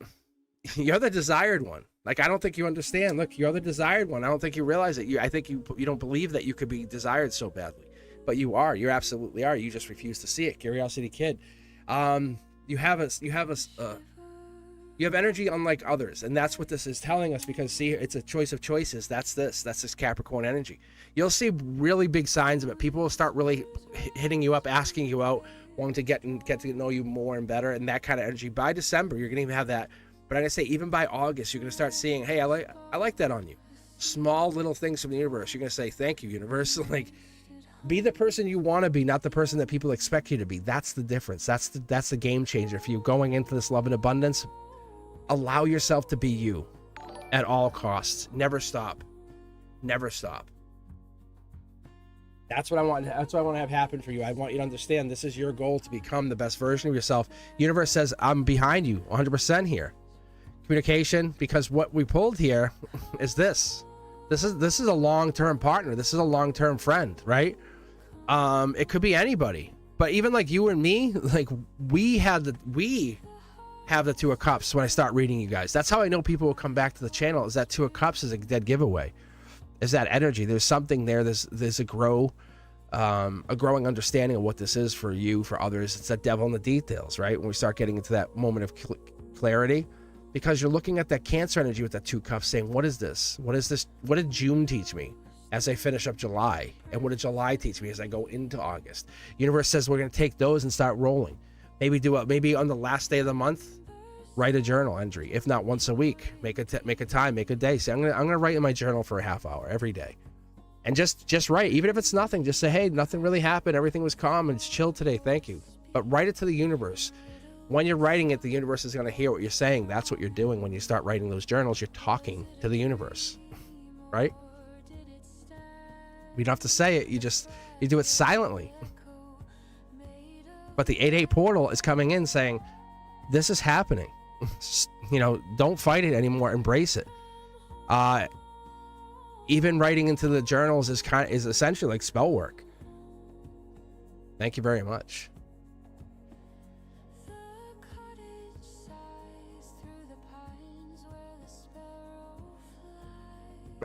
You're the desired one. Like, I don't think you understand. Look, you're the desired one. I don't think you realize it. I think you don't believe that you could be desired so badly. But you are. You absolutely are. You just refuse to see it. Curiosity Kid. You have energy unlike others, and that's what this is telling us, because see, it's a choice of choices. That's this Capricorn energy. You'll see really big signs of it. People will start really hitting you up, asking you out, wanting to get to know you more and better, and that kind of energy. By December, you're going to even have that. But I'm going to say, even by August, you're going to start seeing, hey, I like that on you. Small little things from the universe. You're going to say, thank you, universe. Like, be the person you want to be, not the person that people expect you to be. That's the difference. That's the game changer. If you're going into this love and abundance, allow yourself to be you at all costs. Never stop. Never stop. That's what I want. That's what I want to have happen for you. I want you to understand this is your goal, to become the best version of yourself. Universe says, I'm behind you 100% here. Communication, because what we pulled here is this. This is a long-term partner. This is a long-term friend, right? It could be anybody. But even like you and me, like we have the Two of Cups when I start reading you guys. That's how I know people will come back to the channel, is that Two of Cups is a dead giveaway. Is that energy. There's something there. There's a growing understanding of what this is for you, for others. It's that devil in the details, right? When we start getting into that moment of clarity, because you're looking at that Cancer energy with that Two Cups saying, what is this? What is this? What did June teach me as I finish up July? And what did July teach me as I go into August? Universe says we're going to take those and start rolling. Maybe on the last day of the month, Write a journal entry, if not once a week. Make a time, make a day. Say, I'm gonna write in my journal for a half hour every day, and just write. Even if it's nothing, just say, hey, nothing really happened. Everything was calm and it's chill today. Thank you. But write it to the universe. When you're writing it, the universe is gonna hear what you're saying. That's what you're doing when you start writing those journals. You're talking to the universe, right? You don't have to say it. You do it silently. But the 8-8 portal is coming in saying, this is happening. You know, don't fight it anymore. Embrace it. Even writing into the journals is essentially like spell work. Thank you very much.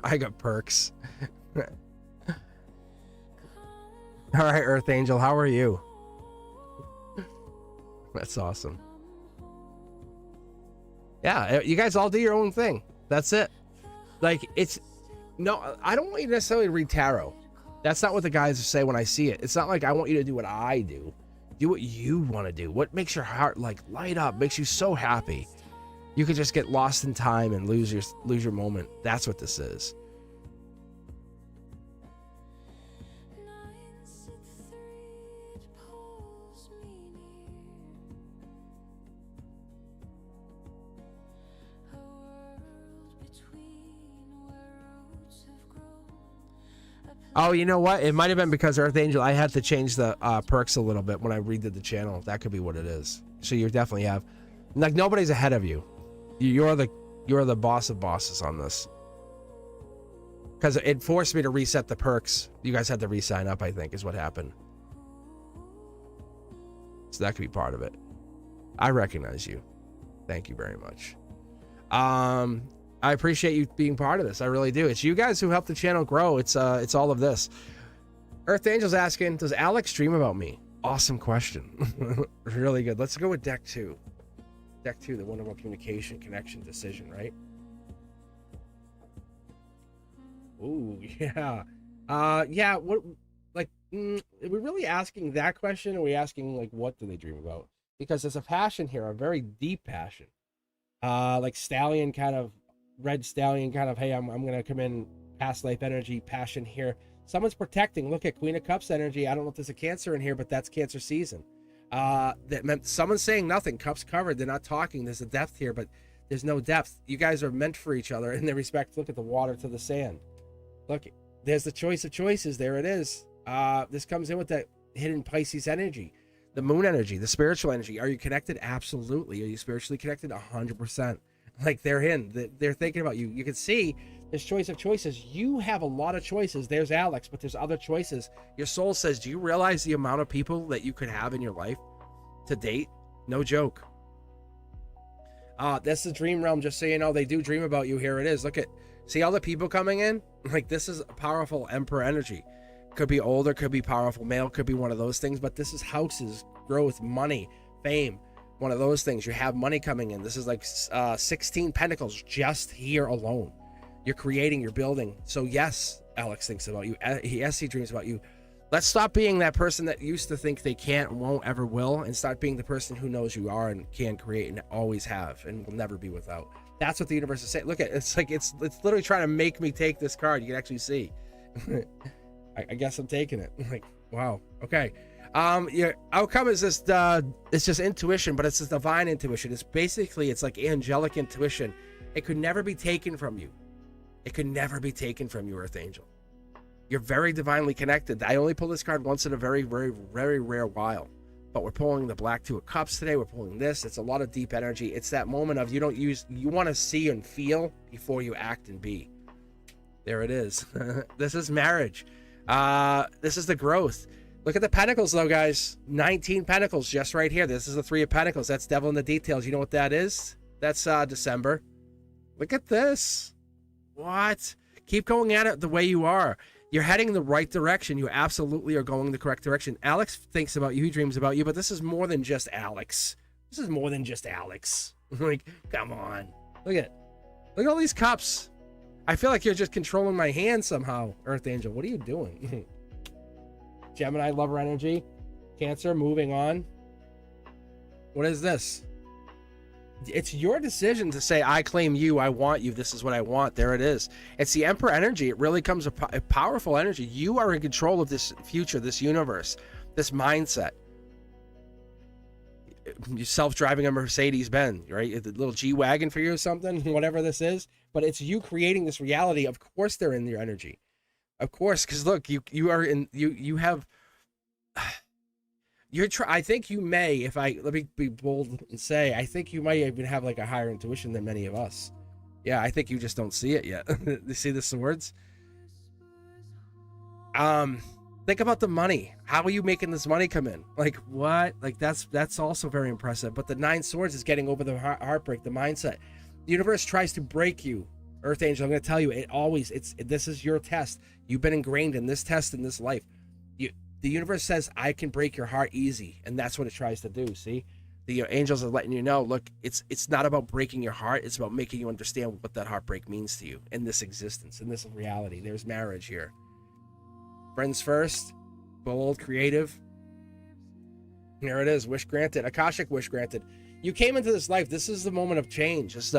I got perks. All right, Earth Angel, how are you? That's awesome. Yeah, you guys all do your own thing. That's it. Like, it's... No, I don't want you to necessarily read tarot. That's not what the guys say when I see it. It's not like I want you to do what I do. Do what you want to do. What makes your heart, like, light up, makes you so happy. You could just get lost in time and lose your moment. That's what this is. Oh, you know what? It might have been because Earth Angel, I had to change the perks a little bit when I redid the channel. That could be what it is. So you definitely have, like, nobody's ahead of you. You're the boss of bosses on this. Because it forced me to reset the perks. You guys had to re-sign up, I think, is what happened. So that could be part of it. I recognize you. Thank you very much. I appreciate you being part of this. I really do. It's you guys who help the channel grow. It's all of this. Earth Angel's asking, does Alex dream about me? Awesome question. Really good. Let's go with deck 2. Deck 2, the one about communication, connection, decision, right? Ooh, yeah. Yeah, what, like, are we really asking that question? Or are we asking, like, what do they dream about? Because there's a passion here, a very deep passion. Like stallion kind of, red stallion kind of, hey, I'm gonna come in, past life energy, passion here. Someone's protecting. Look at Queen of Cups energy. I don't know if there's a Cancer in here, but that's Cancer season. That meant someone's saying nothing. Cups covered. They're not talking. There's a depth here, but there's no depth. You guys are meant for each other in their respect. Look at the water to the sand. Look, there's the choice of choices. There it is. This comes in with that hidden Pisces energy, the moon energy, the spiritual energy. Are you connected? Absolutely. Are you spiritually connected? 100%. Like, they're thinking about you. You can see there's choice of choices. You have a lot of choices. There's Alex, but there's other choices. Your soul says, do you realize the amount of people that you could have in your life to date? No joke. That's the dream realm. Just so you know, they do dream about you. Here it is. Look at, see all the people coming in? Like, this is a powerful Emperor energy. Could be older, could be powerful male, could be one of those things, but this is houses, growth, money, fame. One of those things. You have money coming in. This is like 16 pentacles just here alone. You're creating, you're building. So yes, Alex thinks about you. Yes, he dreams about you. Let's stop being that person that used to think they can't, won't, ever will, and start being the person who knows you are and can create and always have and will never be without. That's what the universe is saying. Look at it. It's like it's literally trying to make me take this card. You can actually see. I guess I'm taking it. Like, wow. Okay. Your outcome is just it's just intuition, but it's just divine intuition. It's basically, it's like angelic intuition. It could never be taken from you. It could never be taken from you, Earth Angel. You're very divinely connected. I only pull this card once in a very, very, very rare while. But we're pulling the Black Two of Cups today. We're pulling this. It's a lot of deep energy. It's that moment of you want to see and feel before you act and be. There it is. This is marriage. This is the growth. Look at the pentacles, though, guys. 19 pentacles just right here. This is the 3 of Pentacles. That's devil in the details. You know what that is? That's December. Look at this. What? Keep going at it the way you are. You're heading in the right direction. You absolutely are going the correct direction. Alex thinks about you. He dreams about you. But this is more than just Alex. This is more than just Alex. Like, come on. Look at all these cups. I feel like you're just controlling my hand somehow, Earth Angel. What are you doing? Gemini, lover energy. Cancer, moving on. What is this? It's your decision to say, I claim you, I want you, this is what I want. There it is. It's the Emperor energy. It really comes a powerful energy. You are in control of this future, this universe, this mindset. Yourself driving a Mercedes-Benz, right? The little G-Wagon for you or something, whatever this is. But it's you creating this reality. Of course they're in your energy. Of course, because look, you are in, you have... I think you may, let me be bold and say, I think you might even have like a higher intuition than many of us. Yeah, I think you just don't see it yet. You see the swords? Think about the money. How are you making this money come in? Like what? Like that's also very impressive. But the 9 swords is getting over the heartbreak, the mindset. The universe tries to break you. Earth Angel, I'm going to tell you, this is your test. You've been ingrained in this test in this life. The universe says, I can break your heart easy. And that's what it tries to do. See, the angels are letting you know, look, it's not about breaking your heart. It's about making you understand what that heartbreak means to you in this existence, in this reality. There's marriage here. Friends first, bold, creative. Here it is. Wish granted. Akashic wish granted. You came into this life. This is the moment of change. Just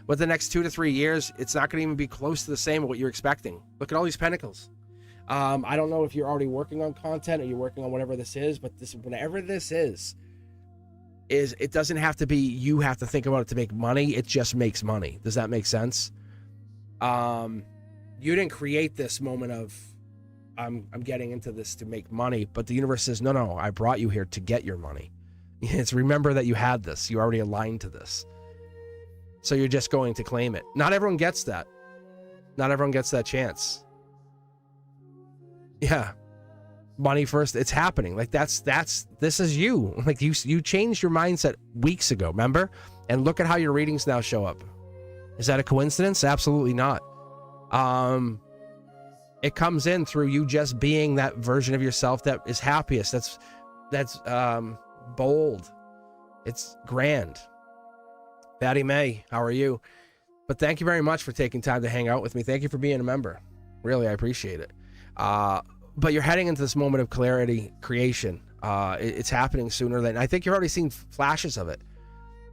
with the next 2 to 3 years, it's not going to even be close to the same of what you're expecting. Look at all these pentacles. I don't know if you're already working on content or you're working on whatever this is, but whatever this is it doesn't have to be you have to think about it to make money. It just makes money. Does that make sense? You didn't create this moment of I'm getting into this to make money, but the universe says, no, I brought you here to get your money. It's remember that you had this. You already aligned to this. So you're just going to claim it. Not everyone gets that. Not everyone gets that chance. Yeah, money first. It's happening. Like this is you. Like you changed your mindset weeks ago, remember? And look at how your readings now show up. Is that a coincidence? Absolutely not. It comes in through you just being that version of yourself that is happiest. That's bold. It's grand. Patty May, how are you? But thank you very much for taking time to hang out with me. Thank you for being a member. Really, I appreciate it. But you're heading into this moment of clarity, creation. It's happening sooner than I think. You're already seeing flashes of it.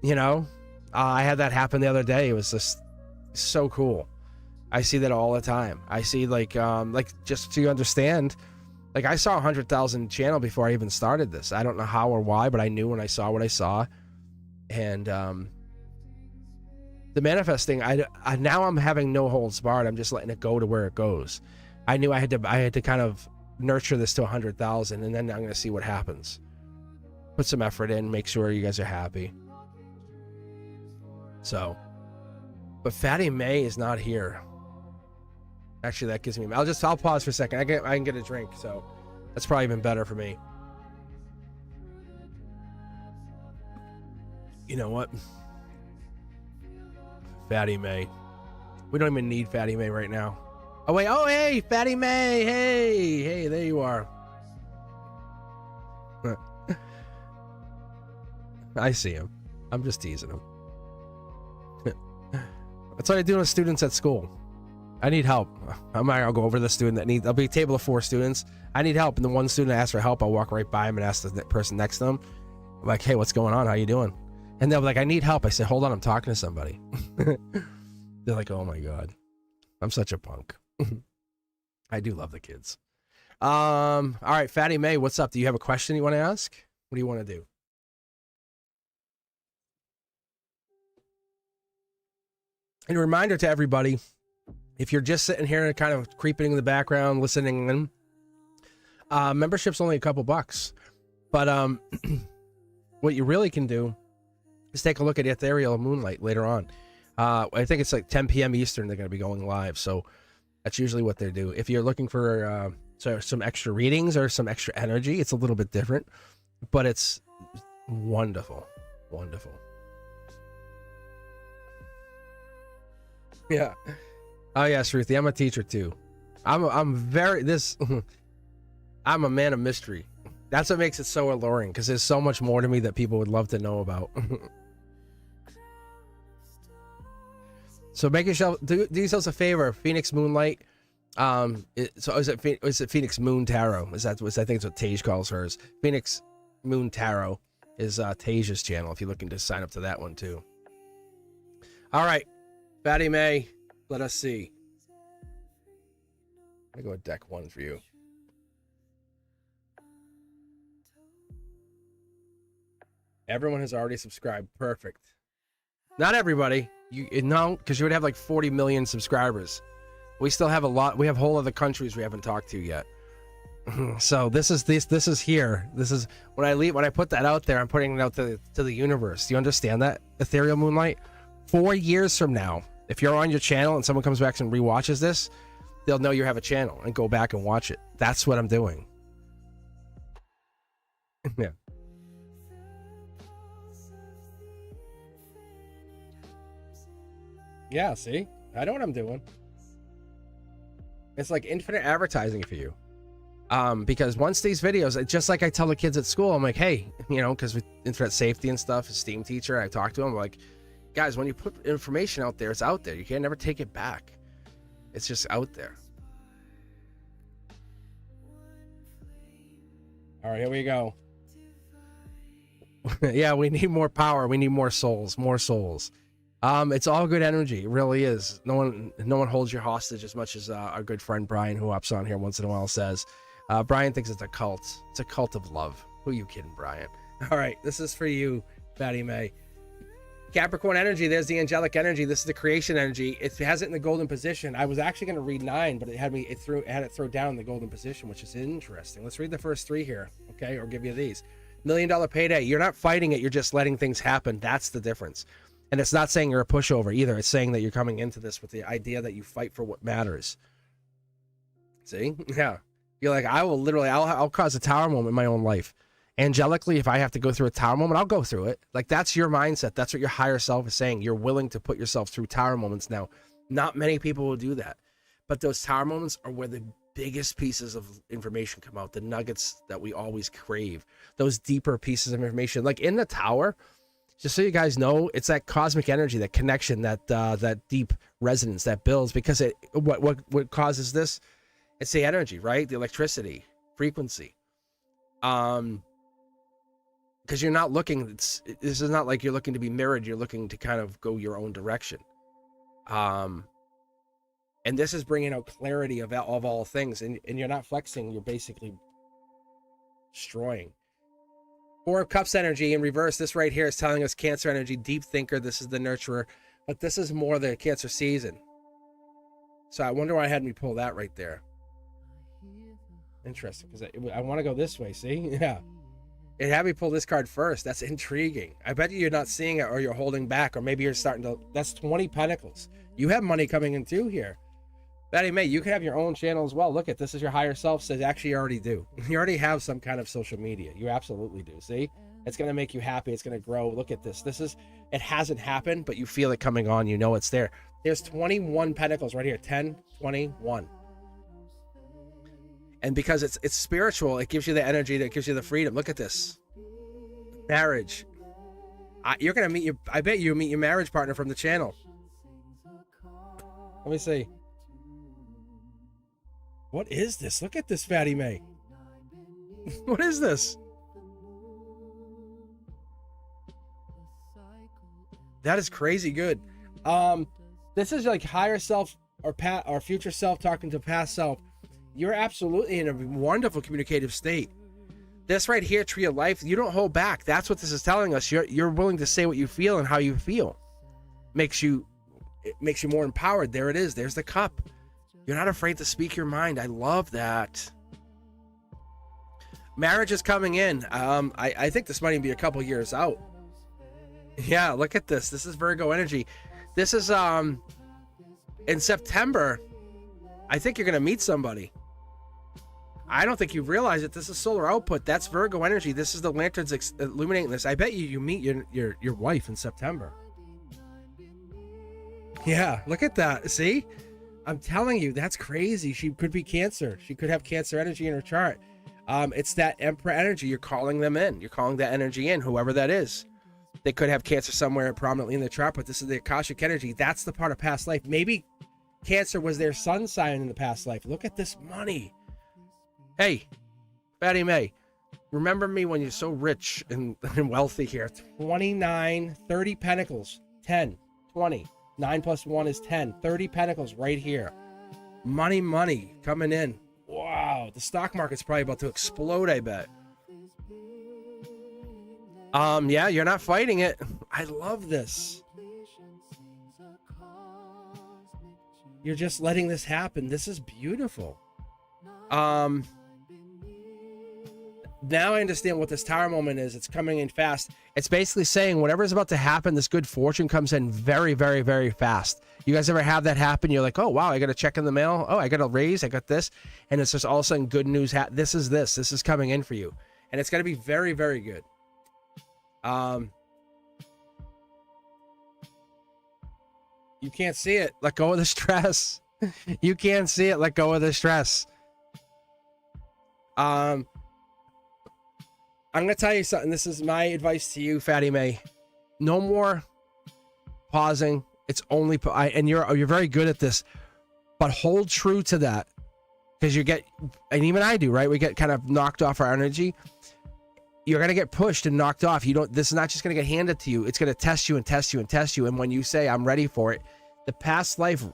You know, I had that happen the other day. It was just so cool. I see that all the time. I see like just so you understand, like I saw 100,000 channel before I even started this. I don't know how or why, but I knew when I saw what I saw, and the manifesting. I now I'm having no holds barred. I'm just letting it go to where it goes. I knew I had to kind of nurture this to 100,000, and then I'm going to see what happens. Put some effort in, make sure you guys are happy. So, but Fatty May is not here. Actually, that gives me. I'll pause for a second. I can get a drink, so that's probably even better for me. You know what? Fatty May. We don't even need Fatty May right now. Oh wait, hey, Fatty May, hey, there you are. I see him. I'm just teasing him. That's what I do with students at school. I need help. I'll go over the student that needs. I'll be a table of 4 students. I need help, and the one student asks for help. I'll walk right by him and ask the person next to them. I'm like, hey, what's going on? How you doing? And they'll be like, I need help. I say, hold on, I'm talking to somebody. They're like, oh my god, I'm such a punk. I do love the kids. All right, Fatty May, what's up? Do you have a question you want to ask? What do you want to do? And a reminder to everybody, if you're just sitting here and kind of creeping in the background, listening in, membership's only a couple bucks. But what you really can do is take a look at Ethereal Moonlight later on. I think it's like 10 p.m. Eastern they're going to be going live, so that's usually what they do. If you're looking for some extra readings or some extra energy, it's a little bit different, but it's wonderful. Wonderful. Yeah. Oh yes, Ruthie, I'm a teacher too. I'm a man of mystery. That's what makes it so alluring, because there's so much more to me that people would love to know about. So make yourself do yourselves a favor. Phoenix Moonlight. Is it Phoenix Moon Tarot? I think it's what Tage calls hers. Phoenix Moon Tarot is Tage's channel. If you're looking to sign up to that one too. All right, Fatty May, let us see. I'm gonna go with deck 1 for you. Everyone has already subscribed. Perfect. Not everybody. You know, because you would have like 40 million subscribers. We still have a lot. We have whole other countries we haven't talked to yet. So this is here. This is when I put that out there, I'm putting it out to the universe. Do you understand that? Ethereal Moonlight. 4 years from now, if you're on your channel and someone comes back and rewatches this, they'll know you have a channel and go back and watch it. That's what I'm doing. Yeah. Yeah, see? I know what I'm doing. It's like infinite advertising for you. Because once these videos, just like I tell the kids at school, I'm like, hey, you know, because with internet safety and stuff, a STEAM teacher, I talk to them, I'm like, guys, when you put information out there, it's out there. You can't never take it back. It's just out there. All right, here we go. Yeah, we need more power. We need more souls. More souls. It's all good energy. It really is. No one holds you hostage as much as our good friend Brian, who hops on here once in a while, says. Brian thinks it's a cult. It's a cult of love. Who are you kidding, Brian? All right, this is for you, Fatty May. Capricorn energy. There's the angelic energy. This is the creation energy. It has it in the golden position. I was actually going to read 9, but it had it throw down in the golden position, which is interesting. Let's read the first 3 here, okay? Or give you these. $1 million payday. You're not fighting it. You're just letting things happen. That's the difference. And it's not saying you're a pushover either. It's saying that you're coming into this with the idea that you fight for what matters. See? Yeah. You're like, I'll cause a tower moment in my own life. Angelically, if I have to go through a tower moment, I'll go through it. Like, that's your mindset. That's what your higher self is saying. You're willing to put yourself through tower moments now. Not many people will do that. But those tower moments are where the biggest pieces of information come out. The nuggets that we always crave. Those deeper pieces of information. Like in the tower, just so you guys know, it's that cosmic energy, that connection, that deep resonance that builds, because what causes this? It's the energy, right? The electricity, frequency. Because you're not looking. This is not like you're looking to be mirrored. You're looking to kind of go your own direction. And this is bringing out clarity of all things, and you're not flexing. You're basically destroying. 4 of Cups energy in reverse. This right here is telling us Cancer energy, deep thinker. This is the nurturer, but this is more the Cancer season. So I wonder why I had me pull that right there. Interesting, because I want to go this way. See, yeah, it had me pull this card first. That's intriguing. I bet you're not seeing it, or you're holding back, or maybe you're starting to. That's 20 Pentacles. You have money coming in too here. Betty May, you can have your own channel as well. Look at this. Is your higher self says actually you already do. You already have some kind of social media. You absolutely do. See, it's going to make you happy. It's going to grow. Look at this. It hasn't happened, but you feel it coming on. You know it's there. There's 21 Pentacles right here. 10, 21. And because it's spiritual, it gives you the energy, that gives you the freedom. Look at this. Marriage. You're going to meet I bet you meet your marriage partner from the channel. Let me see. What is this? Look at this, Fatty May. What is this? That is crazy good. This is like higher self or future self talking to past self. You're absolutely in a wonderful communicative state. This right here, Tree of Life, you don't hold back. That's what this is telling us. You're willing to say what you feel and how you feel. It makes you more empowered. There it is. There's the cup. You're not afraid to speak your mind. I love that. Marriage is coming in. I think this might even be a couple years out. Yeah, look at this. This is Virgo energy. This is in September. I think you're gonna meet somebody. I don't think you realize it. This is solar output. That's Virgo energy. This is the lanterns illuminating this. I bet you meet your wife in September. Yeah, look at that. See? I'm telling you, that's crazy. She could be Cancer. She could have Cancer energy in her chart. It's that Emperor energy. You're calling them in. You're calling that energy in, whoever that is. They could have Cancer somewhere prominently in the chart, but this is the Akashic energy. That's the part of past life. Maybe Cancer was their sun sign in the past life. Look at this money. Hey, Fatty May, remember me when you're so rich and wealthy here. 29, 30 Pentacles, 10, 20. 9 plus 1 is 10. 30 pentacles right here. Money, money coming in. Wow, the stock market's probably about to explode, I bet. Yeah, you're not fighting it. I love this. You're just letting this happen. This is beautiful. Now I understand what this tower moment is. It's coming in fast. It's basically saying whatever is about to happen, this good fortune comes in very, very, very fast. You guys ever have that happen? You're like, oh, wow, I got a check in the mail. Oh, I got a raise. I got this. And it's just all of a sudden good news. This is coming in for you. And it's going to be very, very good. You can't see it. Let go of the stress. You can't see it. Let go of the stress. I'm going to tell you something. This is my advice to you, Fatty May. No more pausing. It's only, and you're very good at this, but hold true to that, because and even I do, right? We get kind of knocked off our energy. You're going to get pushed and knocked off. This is not just going to get handed to you. It's going to test you and test you and test you. And when you say, I'm ready for it, the past life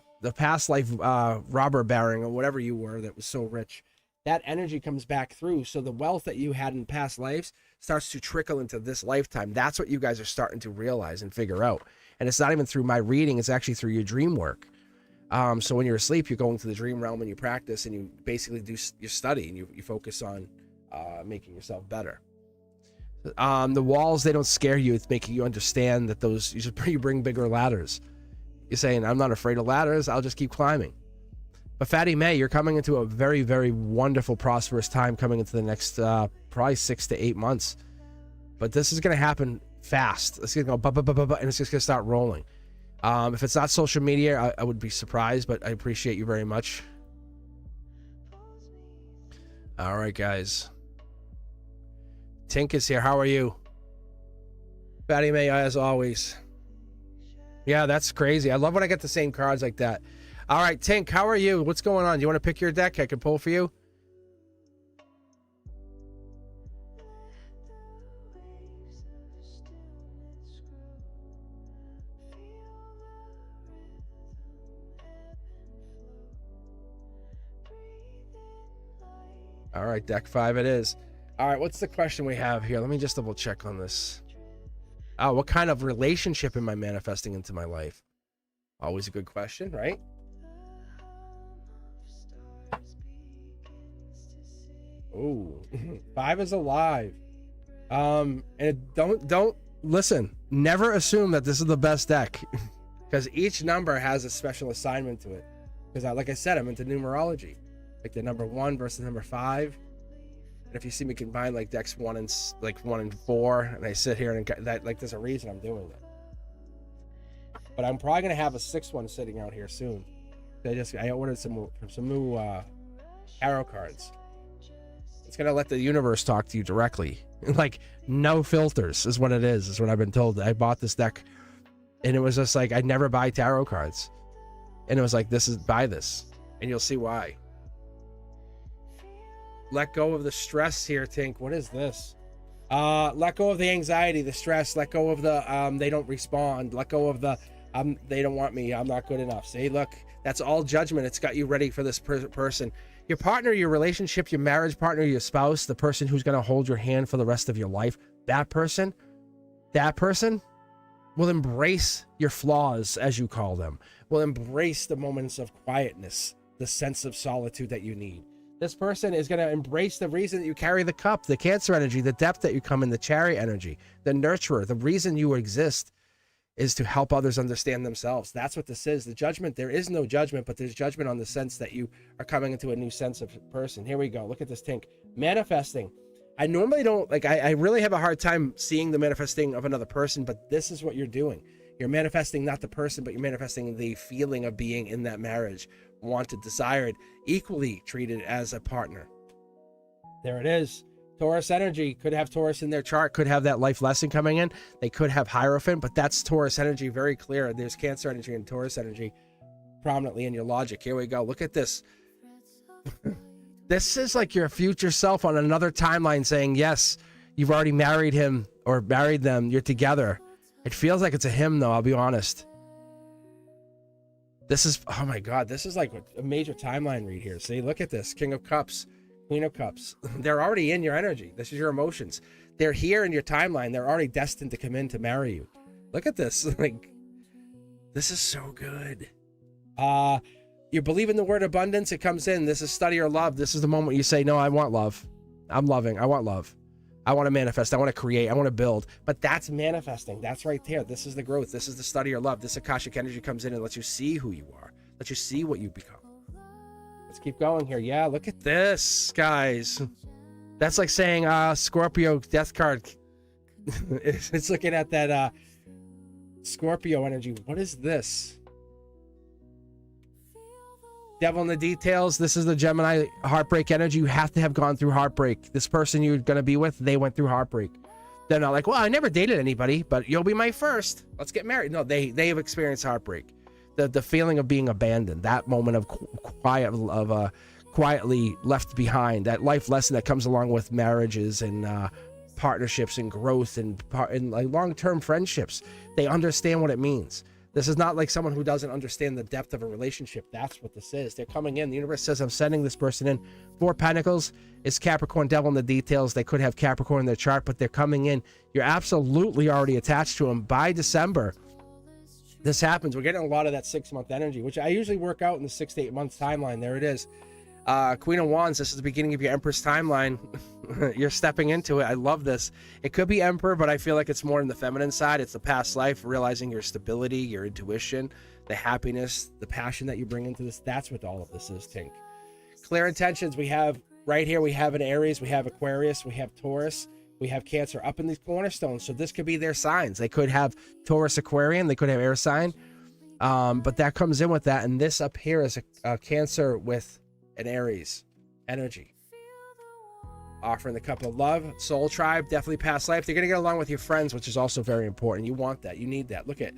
robber baron or whatever you were that was so rich, that energy comes back through. So the wealth that you had in past lives starts to trickle into this lifetime. That's what you guys are starting to realize and figure out. And it's not even through my reading. It's actually through your dream work. So when you're asleep, you go into the dream realm and you practice and you basically do your study and you focus on making yourself better. The walls, they don't scare you. It's making you understand that you bring bigger ladders. You're saying, I'm not afraid of ladders. I'll just keep climbing. But Fatty May, you're coming into a very, very wonderful, prosperous time coming into the next probably 6 to 8 months. But this is going to happen fast. It's going to go, and it's just going to start rolling. If it's not social media, I would be surprised, but I appreciate you very much. All right, guys. Tink is here. How are you? Fatty May, as always. Yeah, that's crazy. I love when I get the same cards like that. All right, Tink, how are you? What's going on? Do you want to pick your deck? I can pull for you. All right, deck 5 it is. All right, what's the question we have here? Let me just double check on this. Oh, what kind of relationship am I manifesting into my life? Always a good question, right? Oh, 5 is alive. And don't listen. Never assume that this is the best deck, because each number has a special assignment to it. Because like I said, I'm into numerology, like the number 1 versus number 5. And if you see me combine like decks 1 and 4, and I sit here and that, like, there's a reason I'm doing it. But I'm probably gonna have a 6th one sitting out here soon. I ordered some new tarot cards. It's gonna let the universe talk to you directly. Like, no filters is what it is what I've been told. I bought this deck and it was just like, I never buy tarot cards. And it was like, buy this. And you'll see why. Let go of the stress here, Tink. What is this? Let go of the anxiety, the stress. Let go of the, they don't respond. Let go of the, they don't want me. I'm not good enough. See, look, that's all judgment. It's got you ready for this person. Your partner, your relationship, your marriage partner, your spouse, the person who's going to hold your hand for the rest of your life, that person will embrace your flaws, as you call them, will embrace the moments of quietness, the sense of solitude that you need. This person is going to embrace the reason that you carry the cup, the Cancer energy, the depth that you come in, the Chariot energy, the nurturer. The reason you exist is to help others understand themselves. That's what this is. The judgment, there is no judgment, but there's judgment on the sense that you are coming into a new sense of person. Here we go. Look at this, Tink. Manifesting. I normally don't, like, I really have a hard time seeing the manifesting of another person, but this is what you're doing. You're manifesting not the person, but you're manifesting the feeling of being in that marriage, wanted, desired, equally treated as a partner. There it is. Taurus energy. Could have Taurus in their chart, could have that life lesson coming in. They could have Hierophant, but that's Taurus energy, very clear. There's Cancer energy and Taurus energy prominently in your logic. Here we go. Look at this. This is like your future self on another timeline saying, yes, you've already married him or married them. You're together. It feels like it's a him, though. I'll be honest. This is, oh my God, this is like a major timeline read here. See, look at this. King of Cups, Queen of Cups. They're already in your energy. This is your emotions. They're here in your timeline. They're already destined to come in to marry you. Look at this. Like, this is so good. You believe in the word abundance. It comes in. This is study or love. This is the moment you say, no, I want love. I'm loving. I want love. I want to manifest. I want to create. I want to build. But that's manifesting. That's right there. This is the growth. This is the study or love. This Akashic energy comes in and lets you see who you are. Lets you see what you become. Let's keep going here. Yeah, look at this, guys. That's like saying Scorpio death card. It's looking at that Scorpio energy. What is this? Devil in the details. This is the Gemini heartbreak energy. You have to have gone through heartbreak. This person you're going to be with, they went through heartbreak. They're not like, well, I never dated anybody, but you'll be my first. Let's get married. No, they have experienced heartbreak. The feeling of being abandoned, that moment of quietly left behind, that life lesson that comes along with marriages and partnerships and growth and like long-term friendships. They understand what it means. This is not like someone who doesn't understand the depth of a relationship. That's what this is. They're coming in. The universe says, I'm sending this person in. 4 Pentacles is Capricorn, devil in the details. They could have Capricorn in their chart, but they're coming in. You're absolutely already attached to them. By December, this happens. We're getting a lot of that 6-month energy, which I usually work out in the 6 to 8 months timeline. There it is. Queen of Wands, this is the beginning of your Empress timeline. You're stepping into it. I love this. It could be Emperor, but I feel like it's more in the feminine side. It's the past life, realizing your stability, your intuition, the happiness, the passion that you bring into this. That's what all of this is, Tink. Clear intentions. We have right here, we have an Aries, we have Aquarius, we have Taurus, we have Cancer up in these cornerstones. So this could be their signs. They could have Taurus, Aquarian, they could have air sign. But that comes in with that. And this up here is a Cancer with an Aries energy. Offering the cup of love, soul tribe, definitely past life. They're going to get along with your friends, which is also very important. You want that. You need that. Look at,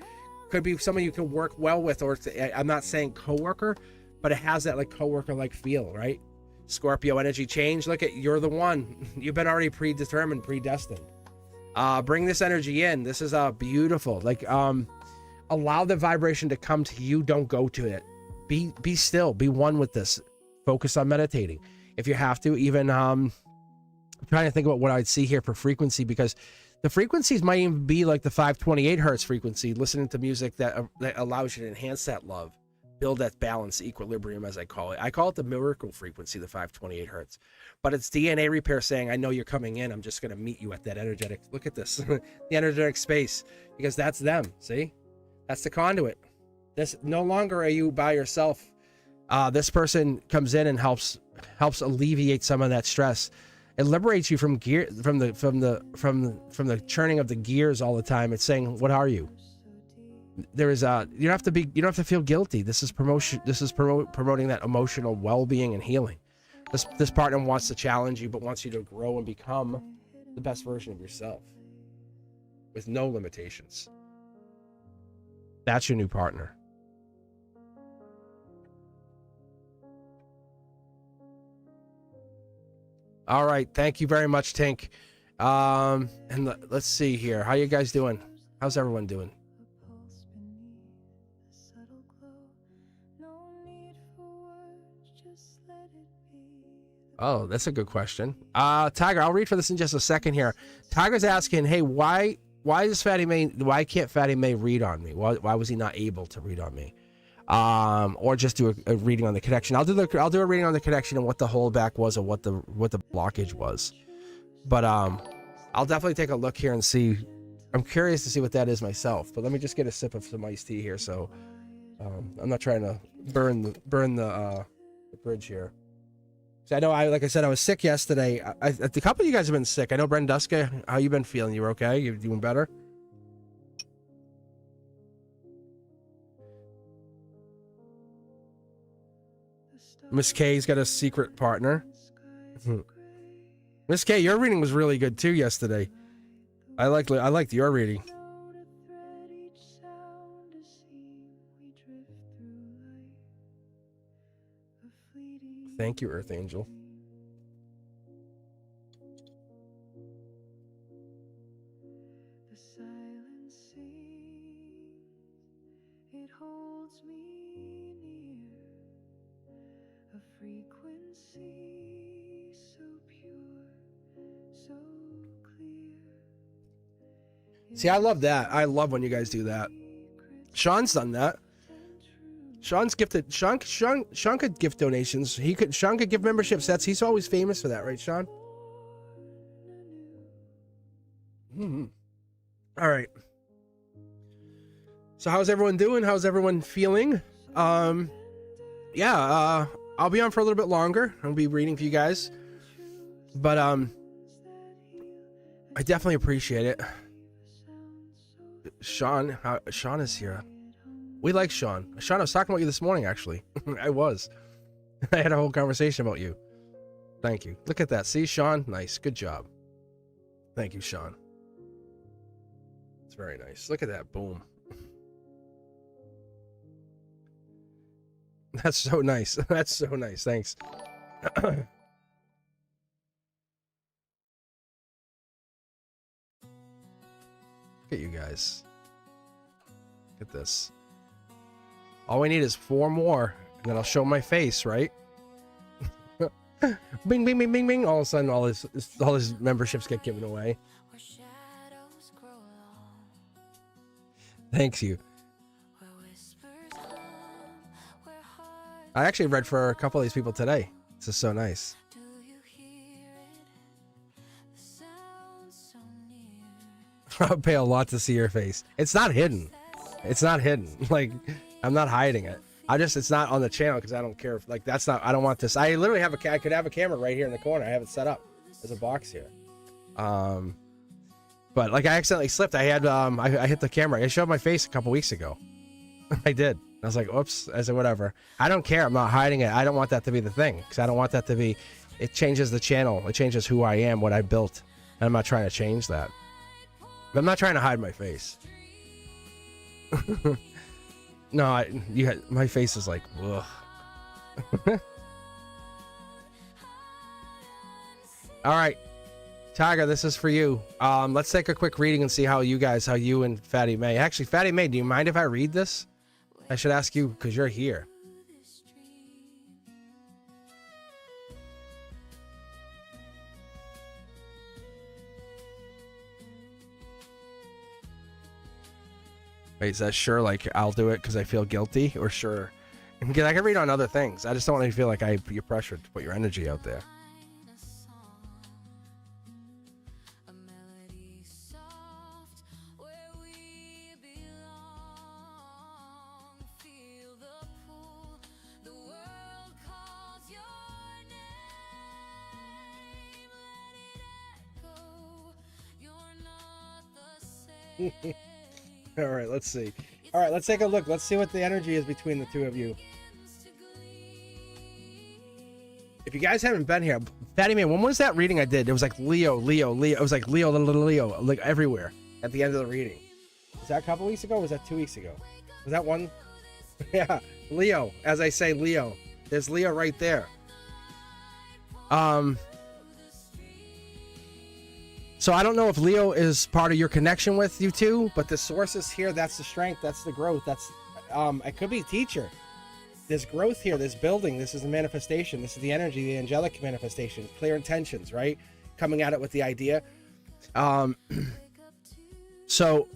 could be someone you can work well with, or I'm not saying coworker, but it has that like coworker like feel, right? Scorpio energy change. Look at, you're the one. You've been already predetermined, predestined. Bring this energy in. This is beautiful. Like allow the vibration to come to you. Don't go to it. Be still. Be one with this. Focus on meditating if you have to. Even I'm trying to think about what I'd see here for frequency, because the frequencies might even be like the 528 hertz frequency, listening to music that allows you to enhance that love, build that balance, equilibrium, as I call it. I call it the miracle frequency, the 528 hertz. But it's DNA repair saying, I know you're coming in. I'm just going to meet you at that energetic, look at this, the energetic space, because that's them. See, that's the conduit. This no longer are you by yourself. This person comes in and helps alleviate some of that stress. It liberates you from the churning of the gears all the time. It's saying, what are you? There is you don't have to feel guilty. This is promotion. This is promoting that emotional well-being and healing. This partner wants to challenge you, but wants you to grow and become the best version of yourself with no limitations. That's your new partner. All right, thank you very much, Tink. And let's see here. How you guys doing? How's everyone doing? Oh, that's a good question. Tiger, I'll read for this in just a second here. Tiger's asking, hey, why can't Fatty May read on me? Why was he not able to read on me? Or just do a reading on the connection. I'll do a reading on the connection and what the holdback was and what the blockage was. But I'll definitely take a look here and see. I'm curious to see what that is myself. But let me just get a sip of some iced tea here, so I'm not trying to burn the bridge here. So I know, like I said, I was sick yesterday. A couple of you guys have been sick. I know, Brenduska, how you been feeling? You okay? You doing better? Miss K's got a secret partner. Miss K, your reading was really good too yesterday. I liked your reading. Thank you, Earth Angel. The silence sings, it holds me See, I love that. I love when you guys do that. Sean's done that. Sean's gifted. Sean could gift donations. Sean could give membership sets. He's always famous for that, right, Sean? Mm-hmm. All right. So how's everyone doing? How's everyone feeling? Yeah, I'll be on for a little bit longer. I'll be reading for you guys. But I definitely appreciate it. Sean is here. We like Sean. Sean, I was talking about you this morning, actually. I was. I had a whole conversation about you. Thank you. Look at that. See, Sean? Nice. Good job. Thank you, Sean. It's very nice. Look at that. Boom. That's so nice. That's so nice. Thanks. Look at you guys. Look at this. All we need is 4 more, and then I'll show my face, right? Bing, bing, bing, bing, bing. All of a sudden, all his memberships get given away. Thanks you. I actually read for a couple of these people today. This is so nice. I'll pay a lot to see your face. It's not hidden. It's not hidden. Like, I'm not hiding it. It's not on the channel because I don't care. Like, that's not, I don't want this. I literally have I could have a camera right here in the corner. I have it set up. There's a box here. But like, I accidentally slipped. I had, I hit the camera. I showed my face a couple weeks ago. I did. I was like, oops. I said, whatever. I don't care. I'm not hiding it. I don't want that to be the thing because I don't want that to be, it changes the channel. It changes who I am, what I built. And I'm not trying to change that. But I'm not trying to hide my face. No, my face is like, ugh. All right, Tiger, this is for you. Let's take a quick reading and see how you and Fatty May. Actually, Fatty May, do you mind if I read this? I should ask you because you're here. Wait, is that sure? Like, I'll do it because I feel guilty, or sure? Because I can read on other things. I just don't want you to feel like you're pressured to put your energy out there. All right, let's see. All right, let's take a look. Let's see what the energy is between the two of you. If you guys haven't been here, Fatty Man, when was that reading I did? It was like Leo. It was like Leo, like everywhere at the end of the reading. Was that a couple weeks ago? Or was that 2 weeks ago? Was that one? Yeah, Leo. As I say, Leo. There's Leo right there. So I don't know if Leo is part of your connection with you two, but the source is here. That's the strength. That's the growth. That's, it could be teacher. There's growth here. There's building. This is the manifestation. This is the energy, the angelic manifestation, clear intentions, right? Coming at it with the idea. So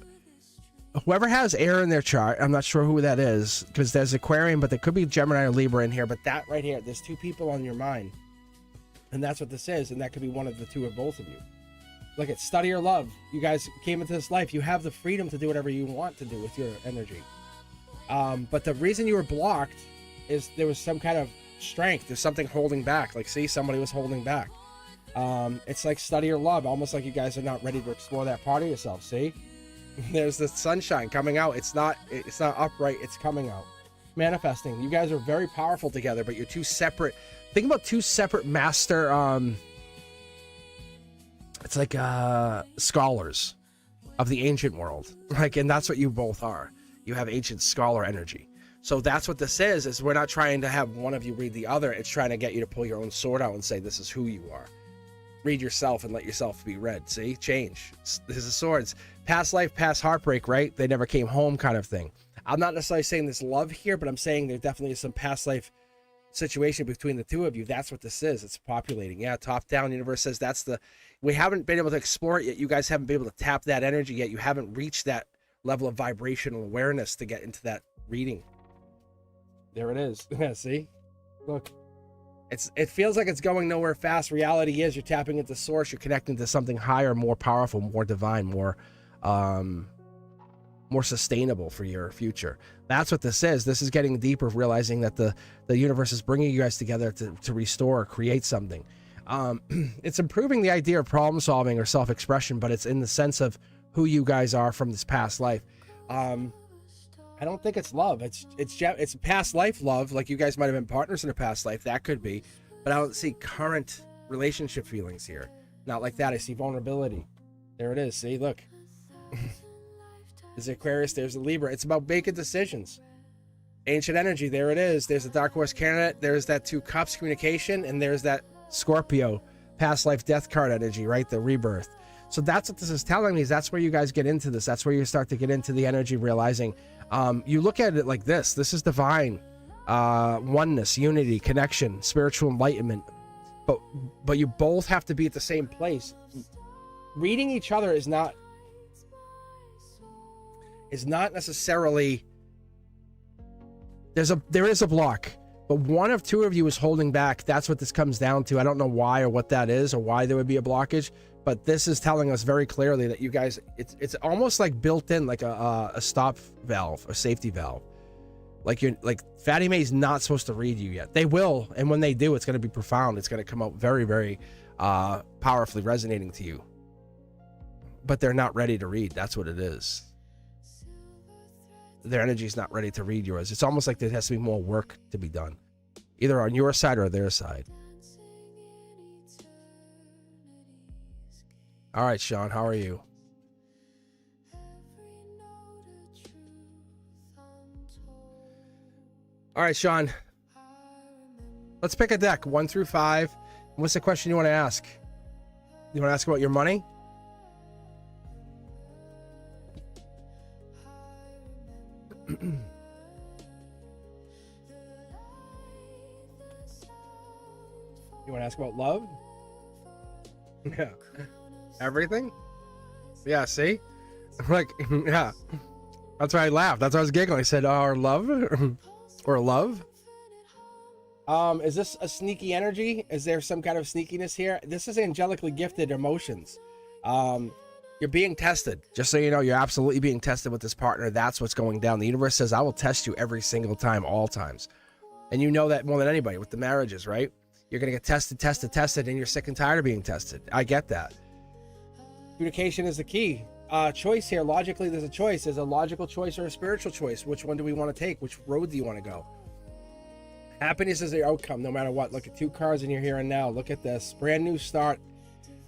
whoever has air in their chart, I'm not sure who that is because there's Aquarium, but there could be Gemini or Libra in here, but that right here, there's 2 people on your mind. And that's what this is. And that could be one of the 2 or both of you. Look at study or love. You guys came into this life. You have the freedom to do whatever you want to do with your energy. But the reason you were blocked is there was some kind of strength. There's something holding back. Like, see, somebody was holding back. It's like study or love. Almost like you guys are not ready to explore that part of yourself. See, there's the sunshine coming out. It's not upright. It's coming out. Manifesting. You guys are very powerful together, but you're 2 separate. Think about 2 separate master. It's like scholars of the ancient world, like, and that's what you both are. You have ancient scholar energy. So that's what this is we're not trying to have one of you read the other. It's trying to get you to pull your own sword out and say, this is who you are. Read yourself and let yourself be read. See, change. This is swords. Past life, past heartbreak, right? They never came home kind of thing. I'm not necessarily saying this love here, but I'm saying there definitely is some past life situation between the two of you. That's what this is. It's populating. Yeah, top down. Universe says that's the, we haven't been able to explore it yet. You guys haven't been able to tap that energy yet. You haven't reached that level of vibrational awareness to get into that reading. There it is. Yeah, see? Look. It feels like it's going nowhere fast. Reality is you're tapping into source. You're connecting to something higher, more powerful, more divine, more sustainable for your future. That's what this is. This is getting deeper, realizing that the universe is bringing you guys together to restore, create something. It's improving the idea of problem solving or self-expression, but it's in the sense of who you guys are from this past life. I don't think it's love. It's past life love. Like you guys might have been partners in a past life. That could be, but I don't see current relationship feelings here. Not like that. I see vulnerability. There it is. See, look. There's Aquarius, there's the Libra. It's about making decisions. Ancient energy, there it is. There's the Dark Horse candidate. There's that 2 Cups communication, and there's that Scorpio past life death card energy, right? The rebirth. So that's what this is telling me, is that's where you guys get into this. That's where you start to get into the energy, realizing you look at it like this. This is divine oneness, unity, connection, spiritual enlightenment. But you both have to be at the same place. Reading each other is not necessarily, there is a block, but one of 2 of you is holding back. That's what this comes down to. I don't know why or what that is or why there would be a blockage, but this is telling us very clearly that you guys, it's almost like built in, like a stop valve, a safety valve. Like Fatty Mae's not supposed to read you yet. They will, and when they do, it's going to be profound. It's going to come out very, very powerfully resonating to you. But they're not ready to read. That's what it is. Their energy is not ready to read yours. It's almost like there has to be more work to be done, either on your side or their side. All right, Sean, how are you? All right, Sean, let's pick a deck 1 through 5. What's the question you want to ask? You want to ask about your money? You want to ask about love? Yeah. Everything? Yeah, see? Like, yeah. That's why I laughed. That's why I was giggling. I said, or love? Or love? Is this a sneaky energy? Is there some kind of sneakiness here? This is angelically gifted emotions. You're being tested. Just so you know, you're absolutely being tested with this partner. That's what's going down. The universe says, I will test you every single time, all times. And you know that more than anybody with the marriages, right? You're going to get tested, and you're sick and tired of being tested. I get that. Communication is the key. Choice here. Logically, there's a choice. There's a logical choice or a spiritual choice. Which one do we want to take? Which road do you want to go? Happiness is the outcome, no matter what. Look at 2 cards in your here and now. Look at this. Brand new start.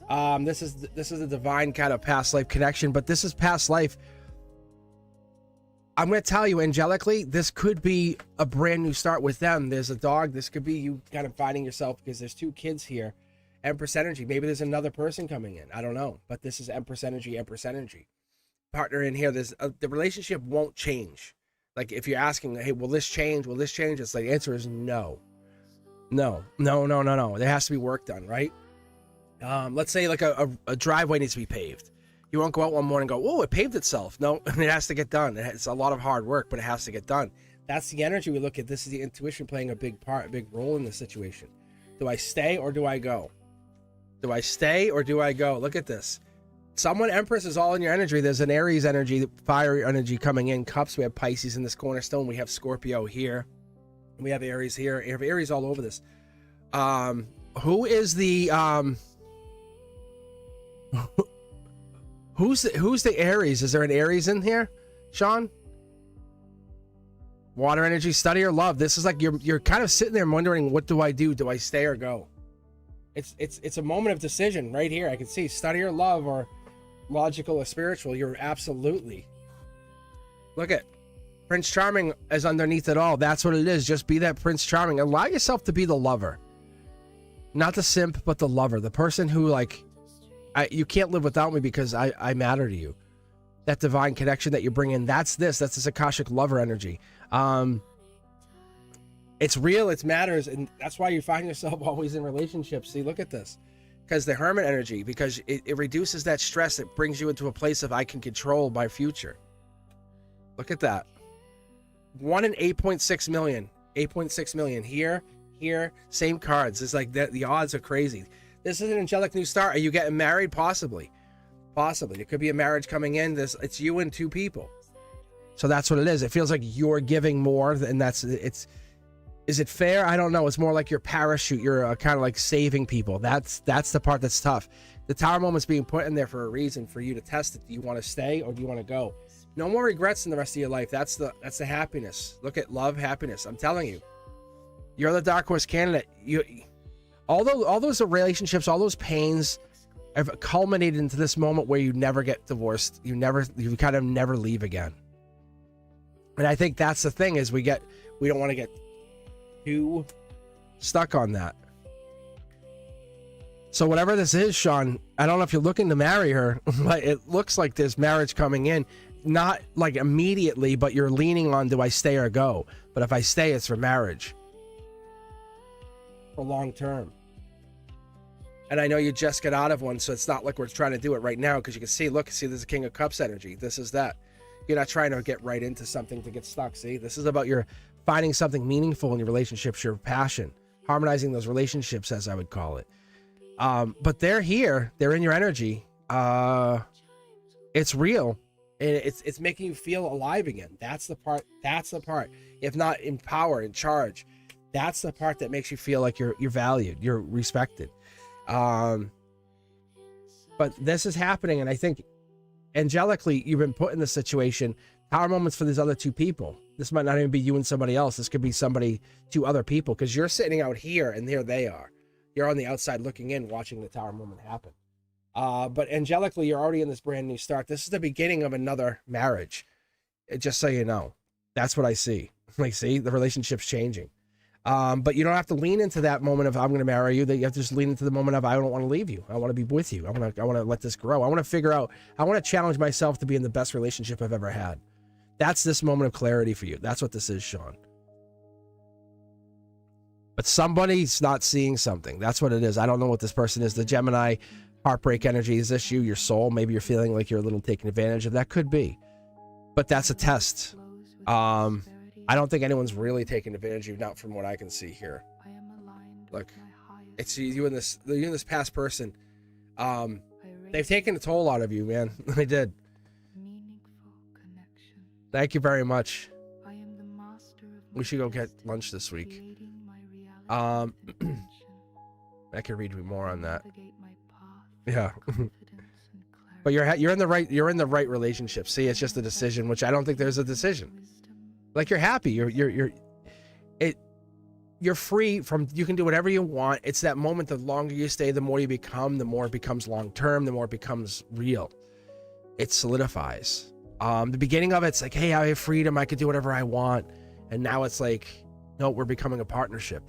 This is a divine kind of past life connection, but this is past life. I'm going to tell you, angelically, this could be a brand new start with them. There's a dog. This could be you kind of finding yourself, because there's 2 kids here. Empress energy. Maybe there's another person coming in. I don't know, but this is Empress energy. Partner in here. There's the relationship won't change. Like if you're asking, hey, will this change? Will this change? It's like the answer is no. There has to be work done, right? Let's say like a driveway needs to be paved. You won't go out one morning and go, oh, it paved itself. No, it has to get done. It's a lot of hard work, but it has to get done. That's the energy we look at. This is the intuition playing a big role in this situation. Do I stay or do I go? Look at this. Someone, Empress, is all in your energy. There's an Aries energy, fiery energy coming in. Cups, we have Pisces in this cornerstone. We have Scorpio here. We have Aries here. We have Aries all over this. Who is the... Who's the Aries? Is there an Aries in here, Sean? Water energy, study or love. This is like you're kind of sitting there wondering, what do I do? Do I stay or go? It's a moment of decision right here. I can see study or love, or logical or spiritual. You're absolutely. Look at Prince Charming is underneath it all. That's what it is. Just be that Prince Charming. Allow yourself to be the lover, not the simp, but the lover, the person who like. You can't live without me because I matter to you. That divine connection that you bring in, that's this Akashic lover energy. It's real, it matters, and that's why you find yourself always in relationships. See, look at this. Because the hermit energy, because it reduces that stress. It brings you into a place of I can control my future. Look at that. 1 in 8.6 million. 8.6 million. Here, same cards. It's like the odds are crazy. This is an angelic new start. Are you getting married? Possibly. Possibly. It could be a marriage coming in. It's you and 2 people. So that's what it is. It feels like you're giving more, and is it fair? I don't know. It's more like your parachute. You're kind of like saving people. That's the part that's tough. The Tower moment's being put in there for a reason, for you to test it. Do you want to stay or do you want to go? No more regrets in the rest of your life. That's the happiness. Look at love, happiness. I'm telling you, you're the dark horse candidate. All those relationships, all those pains have culminated into this moment where you never get divorced. You kind of never leave again. And I think that's the thing, is we don't want to get too stuck on that. So whatever this is, Sean, I don't know if you're looking to marry her, but it looks like there's marriage coming in, not like immediately, but you're leaning on, do I stay or go? But if I stay, it's for marriage, for long term. And I know you just got out of one, so it's not like we're trying to do it right now, because you can see, there's a King of Cups energy. This is that. You're not trying to get right into something to get stuck. See, this is about your finding something meaningful in your relationships, your passion, harmonizing those relationships, as I would call it. But they're here, they're in your energy. It's real, and it's making you feel alive again. That's the part. If not in power, in charge, that's the part that makes you feel like you're valued, you're respected. But this is happening, and I think angelically you've been put in this situation. Power moments for these other 2 people. This might not even be you and somebody else. This could be 2 other people, because you're sitting out here and there they are. You're on the outside looking in, watching the Tower moment happen. But angelically, you're already in this brand new start. This is the beginning of another marriage. Just so you know, that's what I see. Like, see, the relationship's changing. But you don't have to lean into that moment of I'm going to marry you. That you have to just lean into the moment of I don't want to leave you. I want to be with you. I want to let this grow. I want to figure out. I want to challenge myself to be in the best relationship I've ever had. That's this moment of clarity for you. That's what this is, Sean. But somebody's not seeing something. That's what it is. I don't know what this person is. The Gemini heartbreak energy. Is this you, your soul? Maybe you're feeling like you're a little taken advantage of. That could be. But that's a test. I don't think anyone's really taking advantage of you, not from what I can see here. Look, it's you and this past person. They've taken a toll out of you, man. They did. Thank you very much. We should go get lunch this week. I could read more on that. Yeah. But you're in the right relationship. See, it's just a decision, which I don't think there's a decision. Like, you're happy. You're free from, you can do whatever you want. It's that moment, the longer you stay, the more you become, the more it becomes long term, the more it becomes real. It solidifies. The beginning of it's like, hey, I have freedom, I could do whatever I want. And now it's like, no, we're becoming a partnership.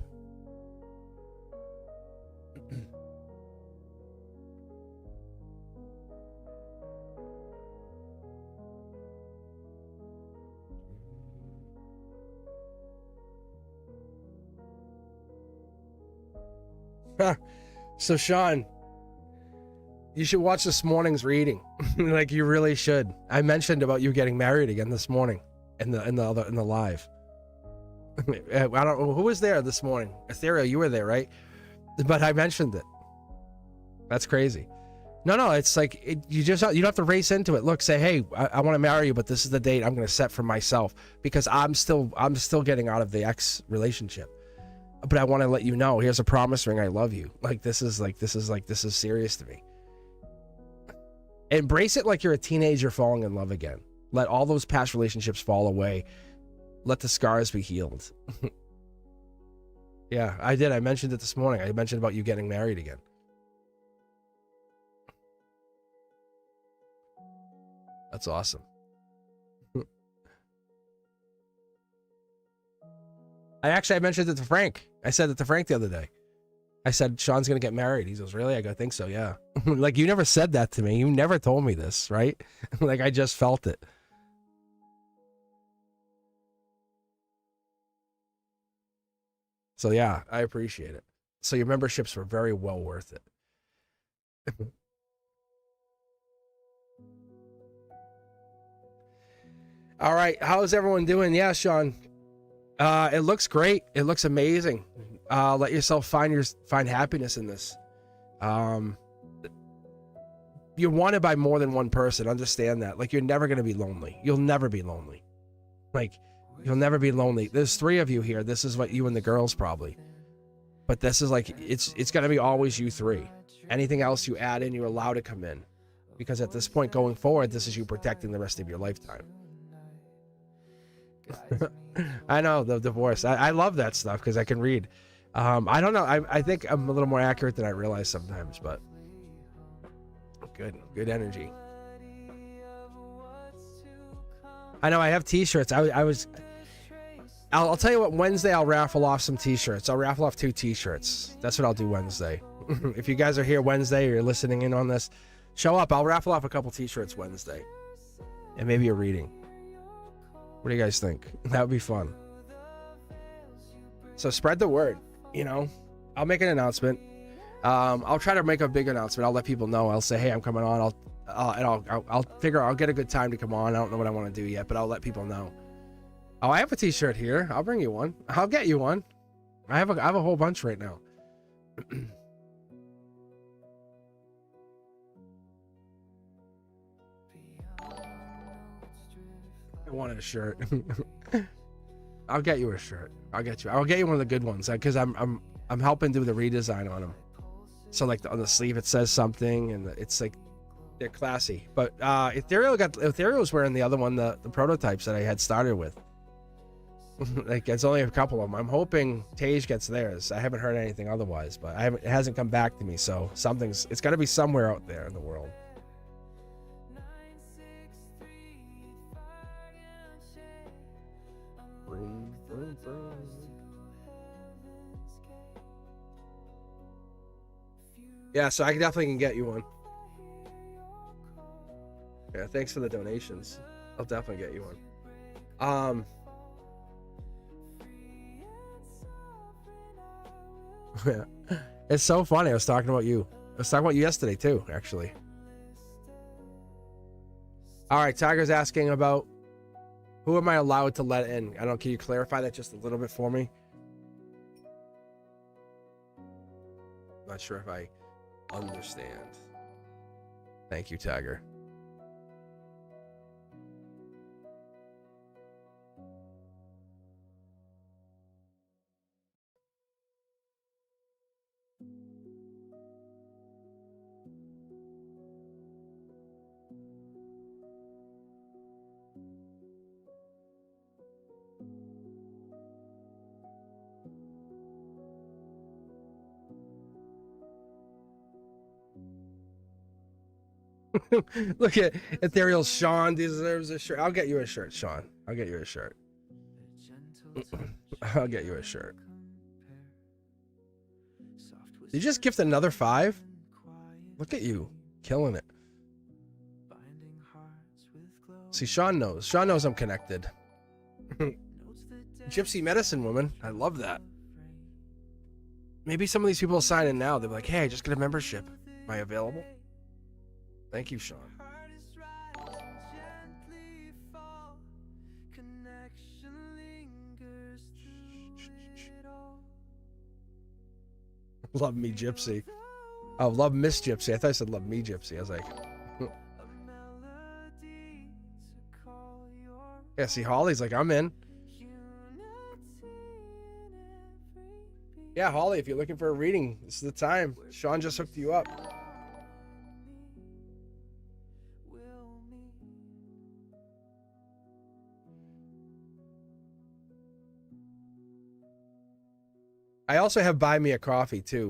So Sean, you should watch this morning's reading. Like, you really should. I mentioned about you getting married again this morning in the live. I don't know who was there this morning. Ethereal, you were there, right? But I mentioned it. That's crazy. No, it's like you don't have to race into it. Look, say, hey, I want to marry you, but this is the date I'm going to set for myself, because I'm still getting out of the ex relationship. But I want to let you know, here's a promise ring. I love you. This is serious to me. Embrace it like you're a teenager falling in love again. Let all those past relationships fall away. Let the scars be healed. Yeah, I did. I mentioned it this morning. I mentioned about you getting married again. That's awesome. I mentioned it to Frank. I said it to Frank the other day. I said, Sean's going to get married. He goes, really? I go, I think so, yeah. Like, you never said that to me. You never told me this, right? Like, I just felt it. So yeah, I appreciate it. So your memberships were very well worth it. All right, how's everyone doing? Yeah, Sean. It looks great. It looks amazing. Let yourself find happiness in this. You're wanted by more than one person. Understand that. Like, you're never gonna be lonely. You'll never be lonely. Like, you'll never be lonely. There's 3 of you here. This is what you and the girls probably. But this is like, it's gonna be always you 3. Anything else you add in, you're allowed to come in. Because at this point going forward, this is you protecting the rest of your lifetime. I know, the divorce. I love that stuff because I can read. I don't know. I think I'm a little more accurate than I realize sometimes, but good energy. I know I have t-shirts. I'll tell you what, Wednesday I'll raffle off some t-shirts. I'll raffle off 2 t-shirts. That's what I'll do Wednesday. If you guys are here Wednesday or you're listening in on this, show up. I'll raffle off a couple t-shirts Wednesday. And maybe a reading. What do you guys think? That would be fun. So spread the word, you know. I'll make an announcement. I'll try to make a big announcement. I'll let people know. I'll say, hey, I'm coming on. I'll figure I'll get a good time to come on. I don't know what I want to do yet, but I'll let people know. Oh, I have a t-shirt here. I'll bring you one. I'll get you one. I have a whole bunch right now. I wanted a shirt. I'll get you a shirt. I'll get you one of the good ones because I'm helping do the redesign on them. So like on the sleeve it says something and it's like they're classy. But Ethereal was wearing the other one, the prototypes that I had started with. Like it's only a couple of them. I'm hoping Tage gets theirs. I haven't heard anything otherwise, but it hasn't come back to me. So it's got to be somewhere out there in the world. Yeah, so I definitely can get you one. Yeah, thanks for the donations. I'll definitely get you one. Yeah. It's so funny. I was talking about you. I was talking about you yesterday too, actually. All right, Tiger's asking about who am I allowed to let in? I don't. Can you clarify that just a little bit for me? I'm not sure if I understand. Thank you, Tiger. Look at Ethereal. Sean deserves a shirt. I'll get you a shirt, Sean. I'll get you a shirt. I'll get you a shirt. Did you just gift another 5? Look at you, killing it. See, Sean knows. Sean knows I'm connected. Gypsy medicine woman. I love that. Maybe some of these people will sign in now. They're like, hey, I just got a membership. Am I available? Thank you, Sean. Love me, Gypsy. Oh, love Miss Gypsy. I thought I said love me, Gypsy. I was like, yeah, see, Holly's like, I'm in. Yeah, Holly, if you're looking for a reading, this is the time. Sean just hooked you up. I also have buy me a coffee too.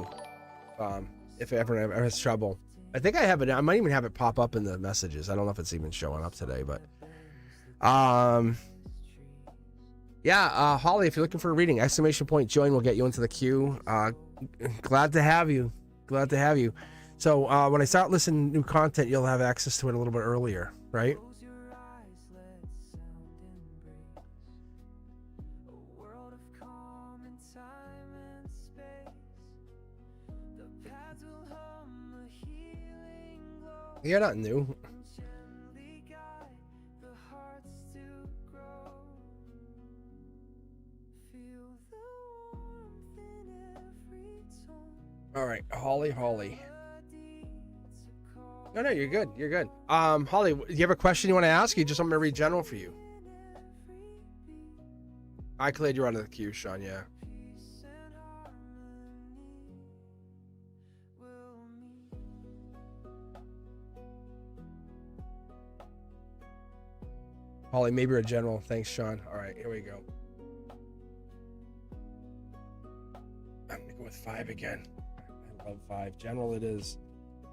If everyone ever has trouble. I think I have it. I might even have it pop up in the messages. I don't know if it's even showing up today, but yeah, Holly, if you're looking for a reading, ! join will get you into the queue. Glad to have you. Glad to have you. So when I start listening to new content, you'll have access to it a little bit earlier, right? You're not new. All right, Holly. No, you're good. You're good. Holly, do you have a question you want to ask? You just want me to read general for you? I cleared you onto the queue, Sean. Yeah. Holly, maybe a general. Thanks, Sean. All right, here we go. I'm gonna go with 5 again. I love 5. General it is.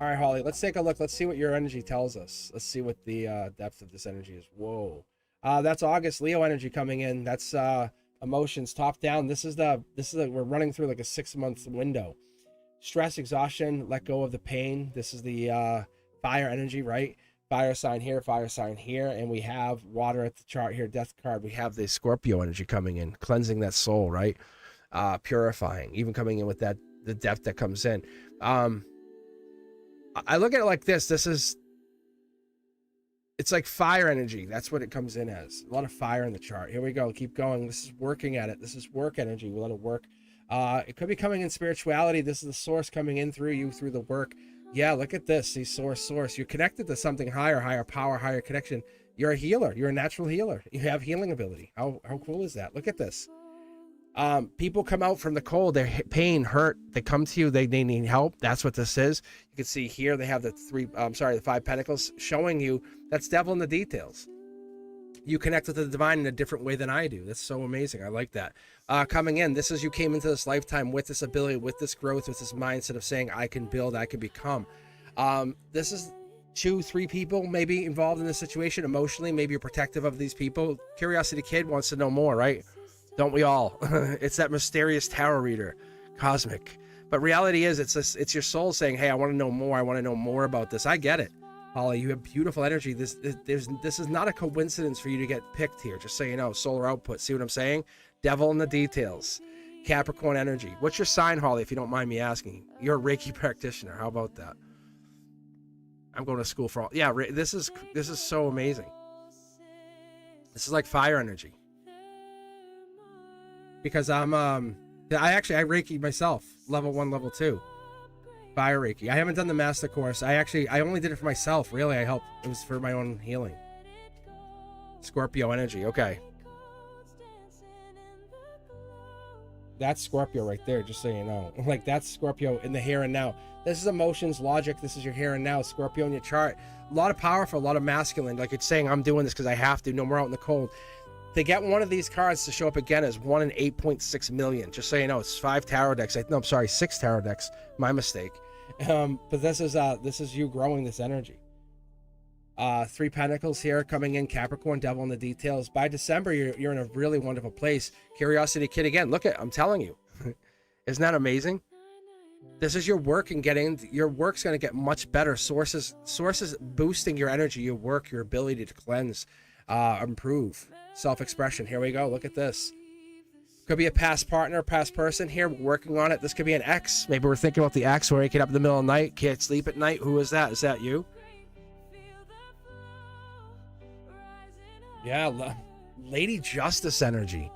All right, Holly, let's take a look. Let's see what your energy tells us. Let's see what the depth of this energy is. Whoa. That's August Leo energy coming in. That's emotions top down. This is we're running through like a 6-month window. Stress, exhaustion, let go of the pain. This is the fire energy, right? Fire sign here, and we have water at the chart here, death card. We have the Scorpio energy coming in, cleansing that soul, right? Purifying, even coming in with that, the depth that comes in. I look at it like this. It's like fire energy. That's what it comes in as. A lot of fire in the chart. Here we go. Keep going. This is working at it. This is work energy. We let it work. It could be coming in spirituality. This is the source coming in through you, through the work. Yeah, look at this. See, source. You're connected to something higher, higher power, higher connection. You're a healer. You're a natural healer. You have healing ability. How cool is that? Look at this. People come out from the cold, they're pain, hurt, they come to you, they need help. That's what this is. You can see here they have the 5 pentacles showing you that's devil in the details. You connect with the divine in a different way than I do. That's so amazing. I like that. Coming in, this is you came into this lifetime with this ability, with this growth, with this mindset of saying I can build, I can become. This is 2-3 people maybe involved in this situation emotionally. Maybe you're protective of these people. Curiosity Kid wants to know more, right? Don't we all? It's that mysterious tarot reader, Cosmic. But reality is, it's your soul saying, hey, I want to know more. I want to know more about this. I get it. Holly, you have beautiful energy. This is not a coincidence for you to get picked here. Just so you know, solar output. See what I'm saying? Devil in the details. Capricorn energy. What's your sign, Holly, if you don't mind me asking? You're a Reiki practitioner. How about that? I'm going to school for all. Yeah, this is so amazing. This is like fire energy. Because I Reiki myself, level 1, level 2, fire Reiki. I haven't done the master course. I only did it for myself. Really, it was for my own healing. Scorpio energy. Okay, that's Scorpio right there. Just so you know, like that's Scorpio in the here and now. This is emotions, logic. This is your here and now. Scorpio in your chart. A lot of powerful, a lot of masculine. Like it's saying, I'm doing this because I have to. No more out in the cold. To get one of these cards to show up again is 1 in 8.6 million. Just so you know, it's 5 tarot decks. No, I'm sorry, 6 tarot decks. My mistake. But this is you growing this energy. 3 Pentacles here coming in, Capricorn, devil in the details. By December, you're in a really wonderful place. Curiosity Kid again. Look at, I'm telling you, isn't that amazing? This is your work and your work's going to get much better. Sources boosting your energy, your work, your ability to cleanse, improve. Self-expression. Here we go. Look at this. Could be a past partner, past person here. We're working on it. This could be an ex. Maybe we're thinking about the ex. We're waking up in the middle of the night. Can't sleep at night. Who is that? Is that you? Yeah. Lady Justice energy.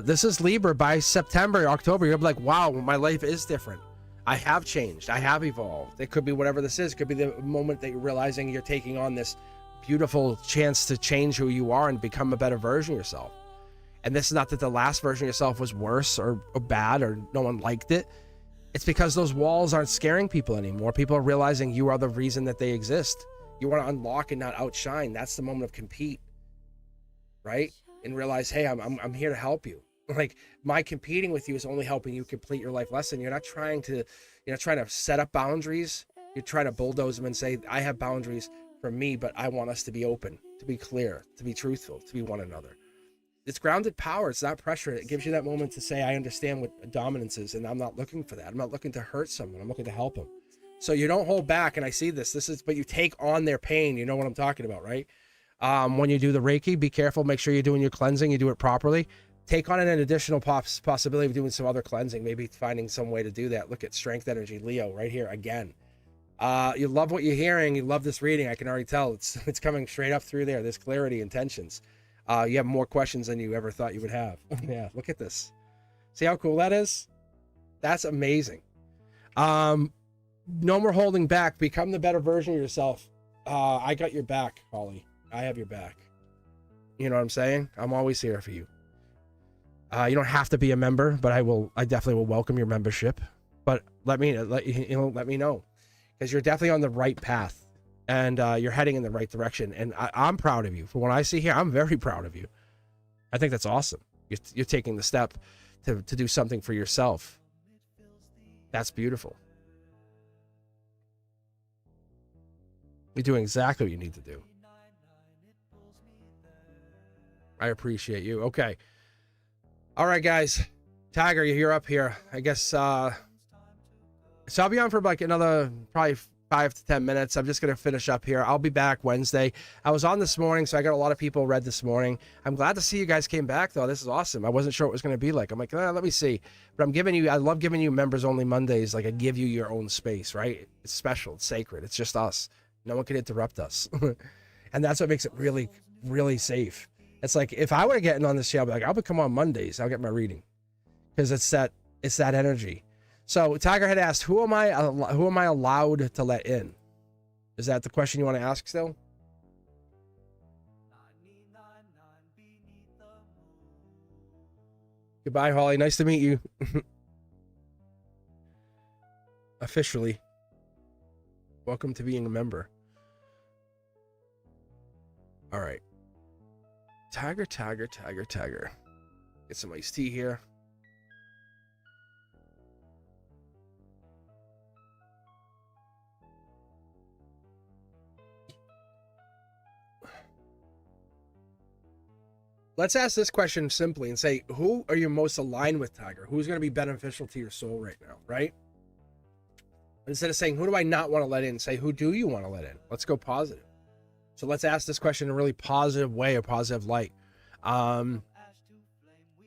This is Libra. By September, October, you're like, wow, my life is different. I have changed. I have evolved. It could be whatever this is. It could be the moment that you're realizing you're taking on this beautiful chance to change who you are and become a better version of yourself. And this is not that the last version of yourself was worse or bad or no one liked it. It's because those walls aren't scaring people anymore. People are realizing you are the reason that they exist. You want to unlock and not outshine. That's the moment of compete, right? And realize, hey, I'm here to help you. Like my competing with you is only helping you complete your life lesson. You're not trying to set up boundaries. You're trying to bulldoze them and say, I have boundaries for me, but I want us to be open, to be clear, to be truthful, to be one another. It's grounded power. It's not pressure. It gives you that moment to say, I understand what dominance is, and I'm not looking for that. I'm not looking to hurt someone. I'm looking to help them. So you don't hold back, and I see but you take on their pain. You know what I'm talking about, right? When you do the Reiki, be careful. Make sure you're doing your cleansing. You do it properly. Take on an additional possibility of doing some other cleansing, maybe finding some way to do that. Look at strength energy, Leo, right here again. You love what you're hearing. You love this reading. I can already tell. It's coming straight up through there. There's clarity, intentions. You have more questions than you ever thought you would have. Yeah, look at this. See how cool that is? That's amazing. No more holding back. Become the better version of yourself. I got your back, Holly. I have your back. You know what I'm saying? I'm always here for you. You don't have to be a member, but I definitely will welcome your membership. But let me know, because you're definitely on the right path, and you're heading in the right direction. And I'm proud of you. For what I see here, I'm very proud of you. I think that's awesome. You're taking the step to do something for yourself. That's beautiful. You're doing exactly what you need to do. I appreciate you. Okay. All right, guys. Tiger, you're up here. I guess, so I'll be on for like another probably 5 to 10 minutes. I'm just going to finish up here. I'll be back Wednesday. I was on this morning, so I got a lot of people read this morning. I'm glad to see you guys came back, though. This is awesome. I wasn't sure what it was going to be like. I'm like, let me see. But I love giving you members only Mondays. Like, I give you your own space, right? It's special. It's sacred. It's just us. No one can interrupt us. And that's what makes it really, really safe. It's like, if I were getting on this show, I'll be like, I'll come on Mondays. I'll get my reading, because it's that energy. So Tiger had asked, who am I allowed to let in? Is that the question you want to ask still? Goodbye, Holly. Nice to meet you. Officially. Welcome to being a member. All right. Tiger. Get some iced tea here. Let's ask this question simply and say, who are you most aligned with, Tiger? Who's going to be beneficial to your soul right now, right? Instead of saying, who do I not want to let in, say, who do you want to let in? Let's go positive. So let's ask this question in a really positive way, a positive light.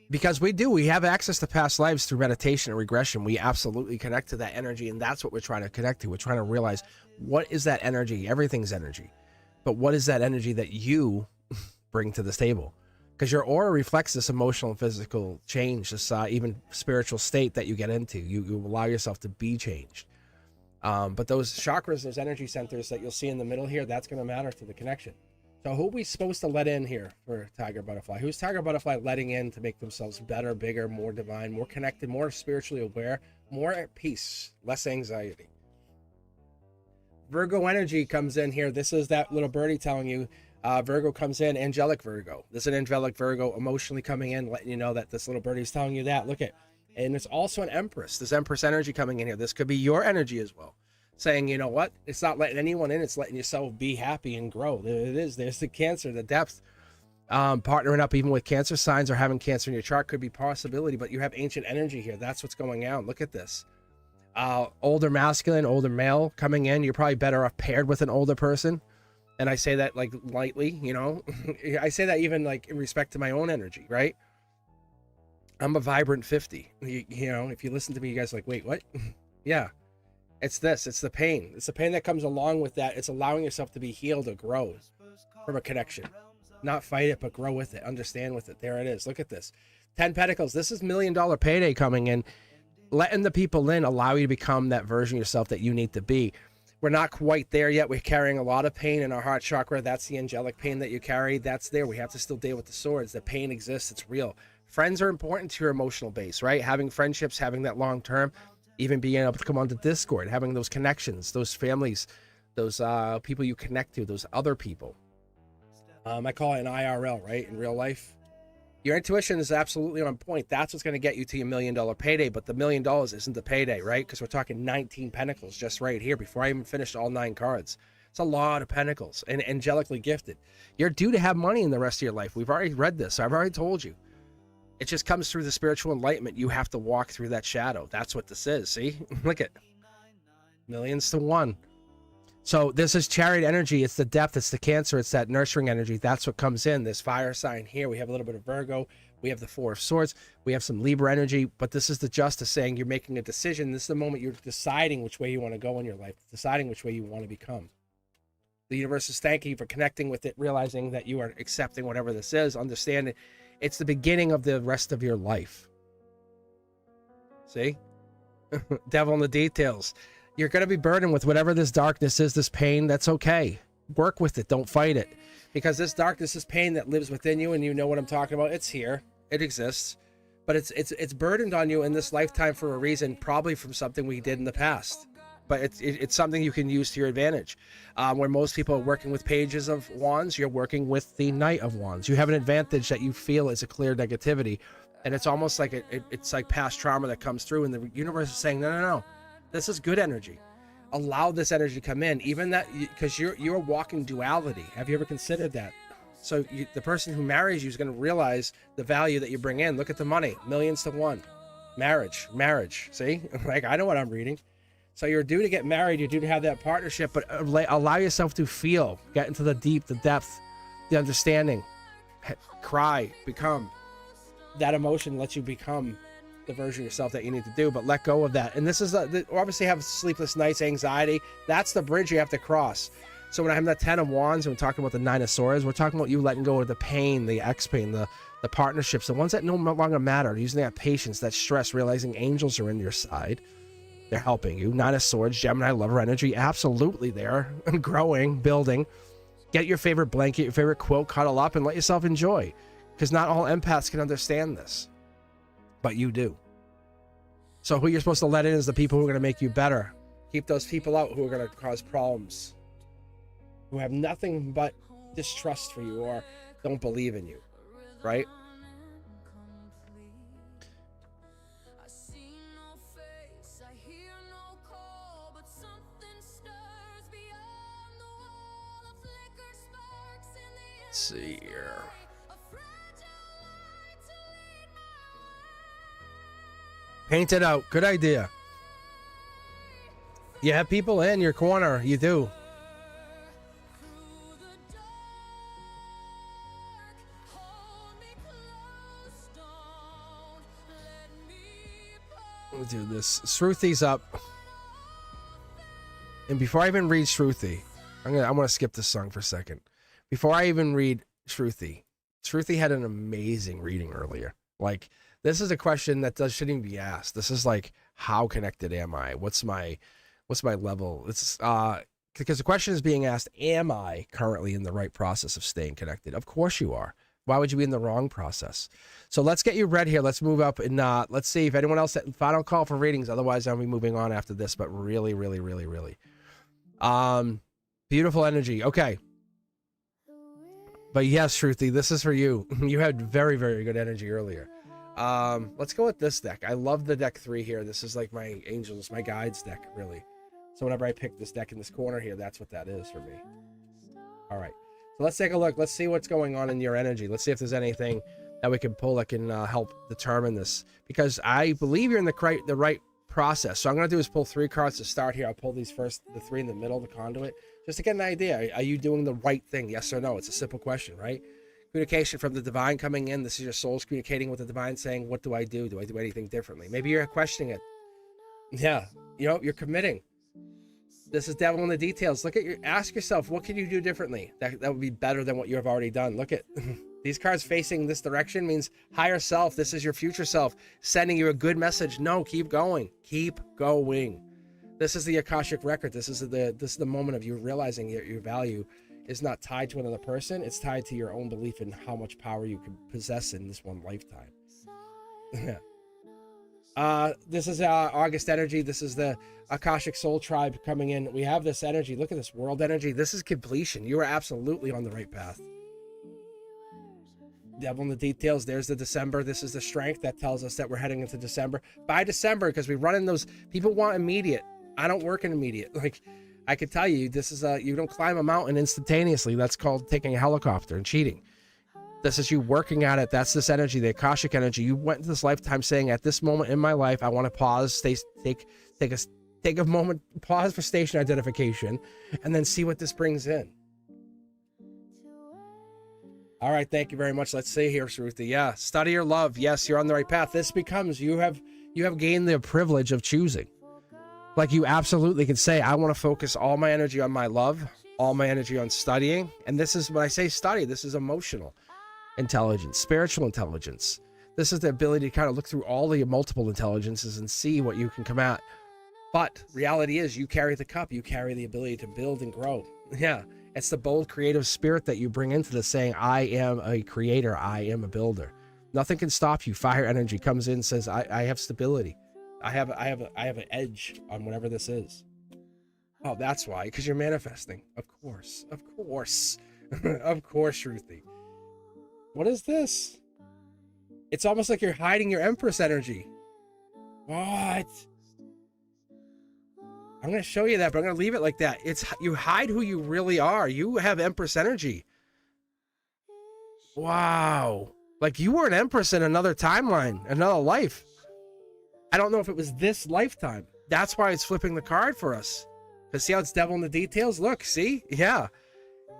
Because we have access to past lives through meditation and regression. We absolutely connect to that energy, and that's what we're trying to connect to. We're trying to realize, what is that energy? Everything's energy. But what is that energy that you bring to this table? Because your aura reflects this emotional and physical change, this even spiritual state that you get into. You allow yourself to be changed. But those chakras, those energy centers that you'll see in the middle here, that's going to matter to the connection. So who are we supposed to let in here for Tiger Butterfly? Who's Tiger Butterfly letting in to make themselves better, bigger, more divine, more connected, more spiritually aware, more at peace, less anxiety? Virgo energy comes in here. This is that little birdie telling you, Virgo comes in, angelic Virgo. This is an angelic Virgo emotionally coming in, letting you know that this little birdie is telling you that. Look at, and it's also an Empress. This Empress energy coming in here. This could be your energy as well. Saying, you know what? It's not letting anyone in. It's letting yourself be happy and grow. There it is. There's the Cancer, the depth. Partnering up even with Cancer signs or having Cancer in your chart could be possibility, but you have ancient energy here. That's what's going on. Look at this. Older masculine, older male coming in. You're probably better off paired with an older person. And I say that like lightly, you know. I say that even like in respect to my own energy, right? I'm a vibrant 50. You know, if you listen to me, you guys are like, wait, what? Yeah. It's this. It's the pain. It's the pain that comes along with that. It's allowing yourself to be healed or grow from a connection. Not fight it, but grow with it. Understand with it. There it is. Look at this. 10 Pentacles. This is $1 million payday coming in. Letting the people in allow you to become that version of yourself that you need to be. We're not quite there yet. We're carrying a lot of pain in our heart chakra. That's the angelic pain that you carry. That's there. We have to still deal with the swords. The pain exists. It's real. Friends are important to your emotional base, right? Having friendships, having that long term, even being able to come onto Discord, having those connections, those families, those people you connect to, those other people. I call it an IRL, right? In real life. Your intuition is absolutely on point. That's what's going to get you to your $1 million payday. But the $1 million isn't the payday, right? Because we're talking 19 Pentacles just right here before I even finished all 9 cards. It's a lot of Pentacles and angelically gifted. You're due to have money in the rest of your life. We've already read this. I've already told you. It just comes through the spiritual enlightenment. You have to walk through that shadow. That's what this is. See? Look at millions to one. So this is chariot energy. It's the depth. It's the Cancer. It's that nurturing energy. That's what comes in. This fire sign here. We have a little bit of Virgo. We have the Four of Swords. We have some Libra energy, but this is the Justice saying you're making a decision. This is the moment you're deciding which way you want to go in your life, deciding which way you want to become. The universe is thanking you for connecting with it, realizing that you are accepting whatever this is, understanding it's the beginning of the rest of your life. See? Devil in the details. You're going to be burdened with whatever this darkness is, this pain. That's okay. Work with it. Don't fight it. Because this darkness, this pain that lives within you, and you know what I'm talking about, it's here. It exists. But it's burdened on you in this lifetime for a reason, probably from something we did in the past. But it's something you can use to your advantage. Where most people are working with pages of wands, you're working with the Knight of Wands. You have an advantage that you feel is a clear negativity. And it's almost like it's like past trauma that comes through, and the universe is saying, no. This is good energy. Allow this energy to come in, even that, because you're walking duality. Have you ever considered that? So the person who marries you is going to realize the value that you bring in. Look at the money, millions to one. Marriage. See, like, I know what I'm reading. So you're due to get married. You're due to have that partnership, but allow yourself to feel, get into the deep, the depth, the understanding, cry, become. That emotion lets you become the version of yourself that you need to do, but let go of that. And this is obviously have sleepless nights, anxiety. That's the bridge you have to cross. So when I have that 10 of Wands and we're talking about the 9 of Swords, we're talking about you letting go of the pain, the ex-pain, the partnerships, the ones that no longer matter, using that patience, that stress, realizing angels are in your side. They're helping you. 9 of Swords, Gemini, lover energy, absolutely there, growing, building. Get your favorite blanket, your favorite quilt, cuddle up and let yourself enjoy. Because not all empaths can understand this, but you do. So who you're supposed to let in is the people who are going to make you better. Keep those people out who are going to cause problems, who have nothing but distrust for you or don't believe in you, right? Let's see here. Paint it out. Good idea. You have people in your corner. You do. Let me do this. Shruti's up. And before I even read Shruti, I'm gonna skip this song for a second. Before I even read Shruti had an amazing reading earlier. Like, this is a question that shouldn't even be asked. This is like, how connected am I? What's my level? It's because the question is being asked, am I currently in the right process of staying connected? Of course you are. Why would you be in the wrong process? So let's get you read here. Let's move up and let's see if anyone else, final call for readings. Otherwise, I'll be moving on after this, but really, really, really, really. Beautiful energy. Okay. But yes, Shruti, this is for you. You had very, very good energy earlier. Let's go with this deck. I love the deck 3 here. This is like my angels, my guides deck, really. So whenever I pick this deck in this corner here, that's what that is for me. All right. So let's take a look. Let's see what's going on in your energy. Let's see if there's anything that we can pull that can help determine this. Because I believe you're in the right process. So I'm going to do is pull 3 cards to start here. I'll pull these first, the 3 in the middle, the conduit, just to get an idea. Are you doing the right thing? Yes or no? It's a simple question, right? Communication from the divine coming in. This is your soul's communicating with the divine, saying, what do I do? Do I do anything differently? Maybe you're questioning it. Yeah. You know, you're committing. This is devil in the details. Look at ask yourself, what can you do differently? That would be better than what you have already done. Look at these cards facing this direction means higher self. This is your future self sending you a good message. No, keep going. Keep going. This is the Akashic record. This is the moment of you realizing your value is not tied to another person. It's tied to your own belief in how much power you can possess in this one lifetime. This is August energy. This is the Akashic Soul Tribe coming in. We have this energy. Look at this world energy. This is completion. You are absolutely on the right path. Devil in the details. There's the December. This is the strength that tells us that we're heading into December. By December, because we run in those, people want immediate. I don't work in immediate. Like, I could tell you, this is you don't climb a mountain instantaneously. That's called taking a helicopter and cheating. This is you working at it. That's this energy, the Akashic energy. You went into this lifetime saying, at this moment in my life, I want to pause, take a moment, pause for station identification, and then see what this brings in. All right, thank you very much. Let's see here, Shruti. Yeah, study your love. Yes, you're on the right path. This becomes you have gained the privilege of choosing. Like you absolutely can say, I want to focus all my energy on my love, all my energy on studying. And this is when I say study, this is emotional intelligence, spiritual intelligence. This is the ability to kind of look through all the multiple intelligences and see what you can come at. But reality is you carry the cup, you carry the ability to build and grow. Yeah. It's the bold creative spirit that you bring into this, saying, I am a creator, I am a builder. Nothing can stop you. Fire energy comes in, says, I have stability. I have an edge on whatever this is. Oh, that's why, because you're manifesting. Of course. Of course, Shruti. What is this? It's almost like you're hiding your Empress energy. What? I'm going to show you that, but I'm going to leave it like that. It's you hide who you really are. You have Empress energy. Wow. Like you were an Empress in another timeline, another life. I don't know if it was this lifetime. That's why it's flipping the card for us. But see how it's devil in the details? Look, see? Yeah.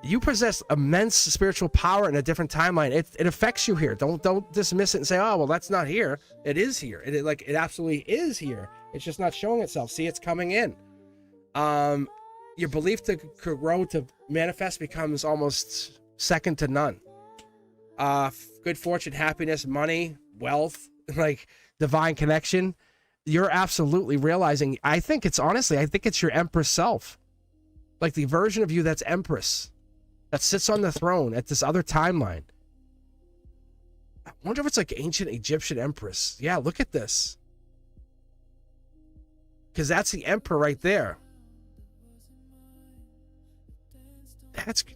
You possess immense spiritual power in a different timeline. It affects you here. Don't dismiss it and say, oh, well, that's not here. It is here. It absolutely is here. It's just not showing itself. See, it's coming in. Your belief to grow, to manifest becomes almost second to none. Good fortune, happiness, money, wealth, like divine connection. You're absolutely realizing, I think it's your Empress self. Like the version of you that's Empress, that sits on the throne at this other timeline. I wonder if it's like ancient Egyptian Empress. Yeah, look at this. Because that's the Emperor right there.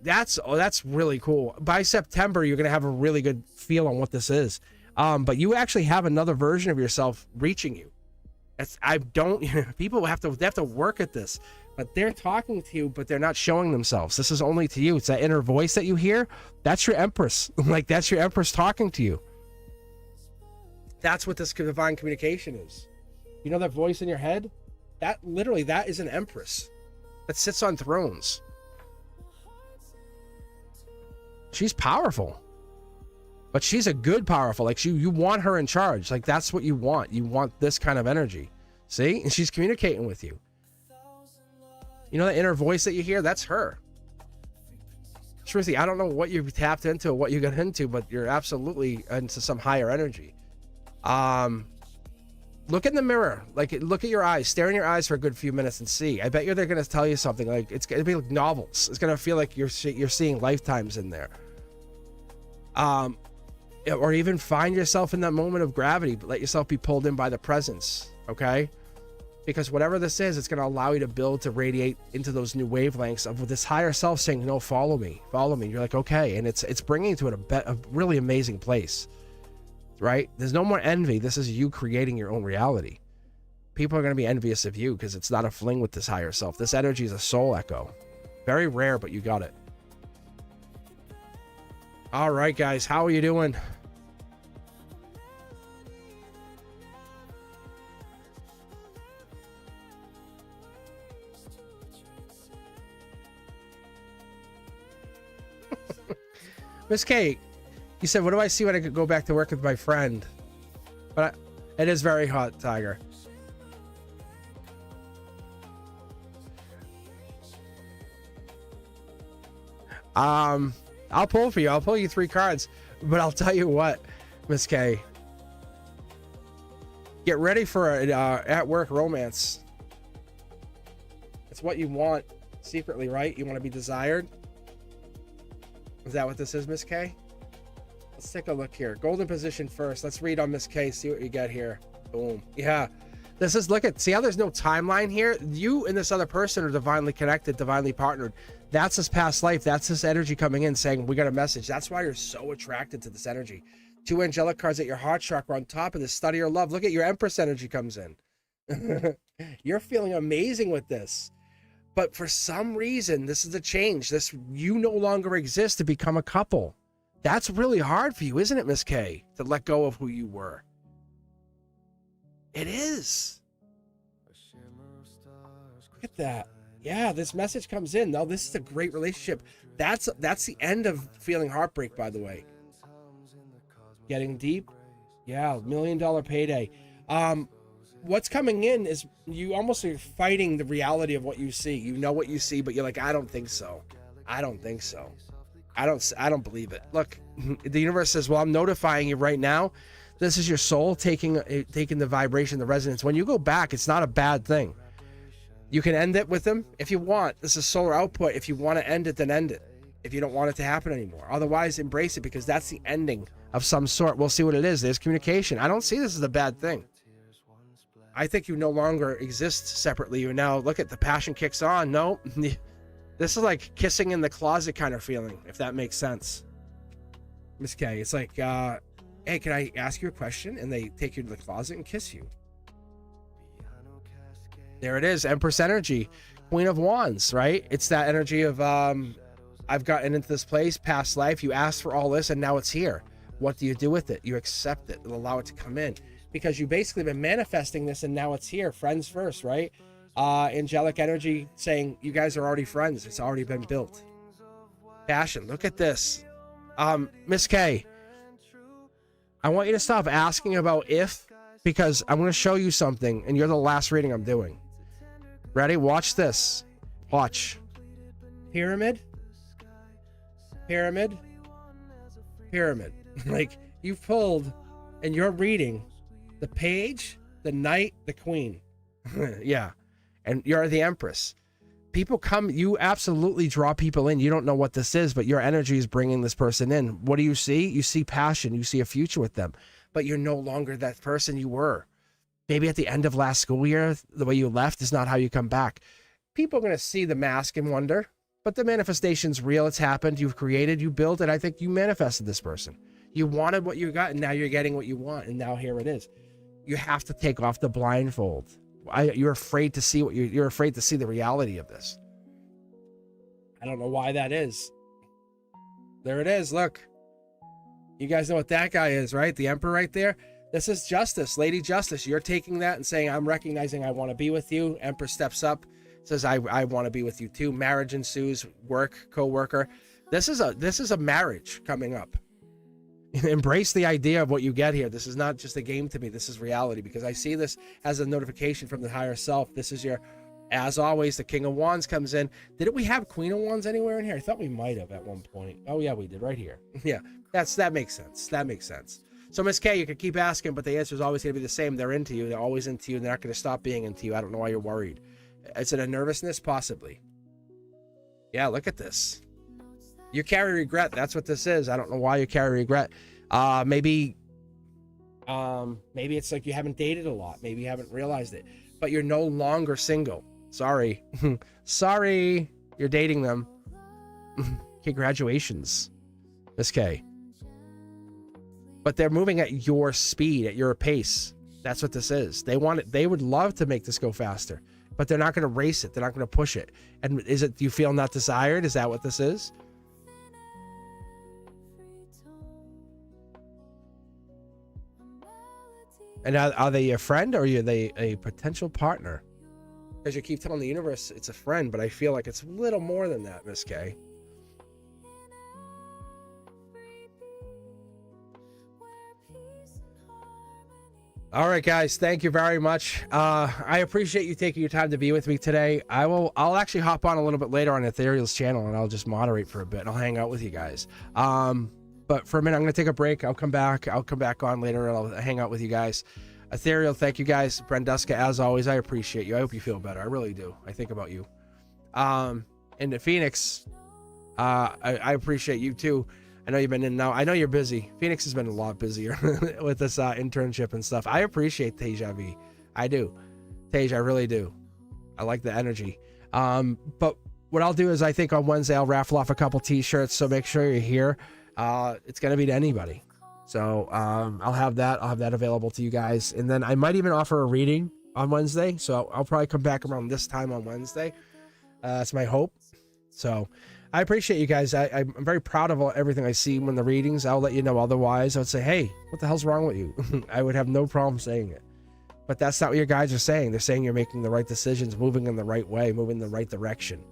That's really cool. By September, you're gonna have a really good feel on what this is. But you actually have another version of yourself reaching you. People have to work at this, but they're talking to you, but they're not showing themselves. This is only to you. It's that inner voice that you hear. That's your Empress. Like that's your Empress talking to you. That's what this divine communication is. You know that voice in your head? That is an Empress that sits on thrones. She's powerful, but she's a good powerful. Like you want her in charge. Like that's what you want. You want this kind of energy. See? And she's communicating with you. You know that inner voice that you hear? That's her. Shruti, I don't know what you've tapped into or what you got into, but you're absolutely into some higher energy. Look in the mirror. Like look at your eyes. Stare in your eyes for a good few minutes and see. I bet they're going to tell you something. Like it's going to be like novels. It's going to feel like you're seeing lifetimes in there. Or even find yourself in that moment of gravity, but let yourself be pulled in by the presence. Okay? Because whatever this is, it's going to allow you to build, to radiate into those new wavelengths of this higher self saying, no, follow me. You're like, okay. And it's bringing you to a really amazing place, right? There's no more envy. This is you creating your own reality. People are going to be envious of you because it's not a fling with this higher self. This energy is a soul echo. Very rare, but you got it. All right, guys, how are you doing? Miss Kate, you said, what do I see when I could go back to work with my friend? But it is very hot, Tiger. I'll pull for you. I'll pull you 3 cards. But I'll tell you what, Miss K. Get ready for an at-work romance. It's what you want secretly, right? You want to be desired? Is that what this is, Miss K? Let's take a look here. Golden position first. Let's read on Miss K, see what you get here. Boom. Yeah. This is, see how there's no timeline here? You and this other person are divinely connected, divinely partnered. That's his past life. That's his energy coming in saying, we got a message. That's why you're so attracted to this energy. 2 angelic cards at your heart chakra on top of this. Study your love. Look at your Empress energy comes in. You're feeling amazing with this. But for some reason, this is the change. You no longer exist to become a couple. That's really hard for you, isn't it, Miss K? To let go of who you were. It is. Look at that. Yeah, this message comes in. No, this is a great relationship. That's the end of feeling heartbreak, by the way. Getting deep. Yeah, $1 million payday. What's coming in is you almost are fighting the reality of what you see. You know what you see, but you're like, I don't think so. I don't think so. I don't believe it. Look, the universe says, well, I'm notifying you right now. This is your soul taking the vibration, the resonance. When you go back, it's not a bad thing. You can end it with them if you want. This is solar output. If you want to end it, then end it. If you don't want it to happen anymore. Otherwise, embrace it, because that's the ending of some sort. We'll see what it is. There's communication. I don't see this as a bad thing. I think you no longer exist separately. You now, look at the passion kicks on. No, this is like kissing in the closet kind of feeling, if that makes sense. Miss K, it's like, hey, can I ask you a question? And they take you to the closet and kiss you. There it is, Empress energy, Queen of Wands, right? It's that energy of, I've gotten into this place, past life. You asked for all this, and now it's here. What do you do with it? You accept it and allow it to come in, because you basically been manifesting this, and now it's here. Friends first, right? Angelic energy saying you guys are already friends. It's already been built. Passion. Look at this. Miss K, I want you to stop asking about if, because I'm going to show you something, and you're the last reading I'm doing. Ready? Watch this. Watch. Pyramid. Pyramid. Pyramid. Like, you've pulled, and you're reading the page, the knight, the queen. Yeah. And you're the empress. People come, you absolutely draw people in. You don't know what this is, but your energy is bringing this person in. What do you see? You see passion. You see a future with them, but you're no longer that person you were. Maybe at the end of last school year, the way you left is not how you come back. People are going to see the mask and wonder, but the manifestation's real. It's happened. You've created, you built it. I think you manifested this person. You wanted what you got, and now you're getting what you want, and now here it is. You have to take off the blindfold. You're afraid to see what you're afraid to see the reality of this. I don't know why that is. There it is. Look, you guys know what that guy is, right? The Emperor right there. This is Justice, Lady Justice. You're taking that and saying, I'm recognizing I want to be with you. Emperor steps up, says, I want to be with you too. Marriage ensues. Work, co-worker. This is a marriage coming up. Embrace the idea of what you get here. This is not just a game to me. This is reality, because I see this as a notification from the higher self. This is your, as always, the King of Wands comes in. Didn't we have Queen of Wands anywhere in here? I thought we might have at one point. Oh yeah, we did right here. Yeah, that makes sense. That makes sense. So Miss K, you can keep asking, but the answer is always going to be the same. They're into you. They're always into you, and they're not going to stop being into you. I don't know why you're worried. Is it a nervousness? Possibly. Yeah, look at this. You carry regret. That's what this is. I don't know why you carry regret. Maybe it's like you haven't dated a lot. Maybe you haven't realized it, but you're no longer single. Sorry. Sorry. You're dating them. Congratulations, Miss K. But they're moving at your speed, at your pace. That's what this is. They want it. They would love to make this go faster, but they're not going to race it. They're not going to push it. And is it, do you feel not desired? Is that what this is? And are they a friend, or are they a potential partner? Because you keep telling the universe it's a friend, but I feel like it's a little more than that, Miss K. All right, guys, thank you very much. I appreciate you taking your time to be with me today. I'll actually hop on a little bit later on Ethereal's channel, and I'll just moderate for a bit, and I'll hang out with you guys. But for a minute, I'm going to take a break. I'll come back on later, and I'll hang out with you guys. Ethereal, thank you guys. Brenduska, as always, I appreciate you. I hope you feel better. I really do. I think about you. And the Phoenix, I appreciate you too. I know you've been in now. I know you're busy. Phoenix has been a lot busier with this internship and stuff. I appreciate Teja V. I do. Tej, I really do. I like the energy. But what I'll do is, I think on Wednesday I'll raffle off a couple t-shirts, so make sure you're here. It's gonna be to anybody. So I'll have that available to you guys. And then I might even offer a reading on Wednesday. So I'll probably come back around this time on Wednesday. That's my hope. So I appreciate you guys. I'm very proud of everything I see when the readings. I'll let you know otherwise. I would say, hey, what the hell's wrong with you? I would have no problem saying it. But that's not what your guides are saying. They're saying you're making the right decisions, moving in the right way, moving in the right direction.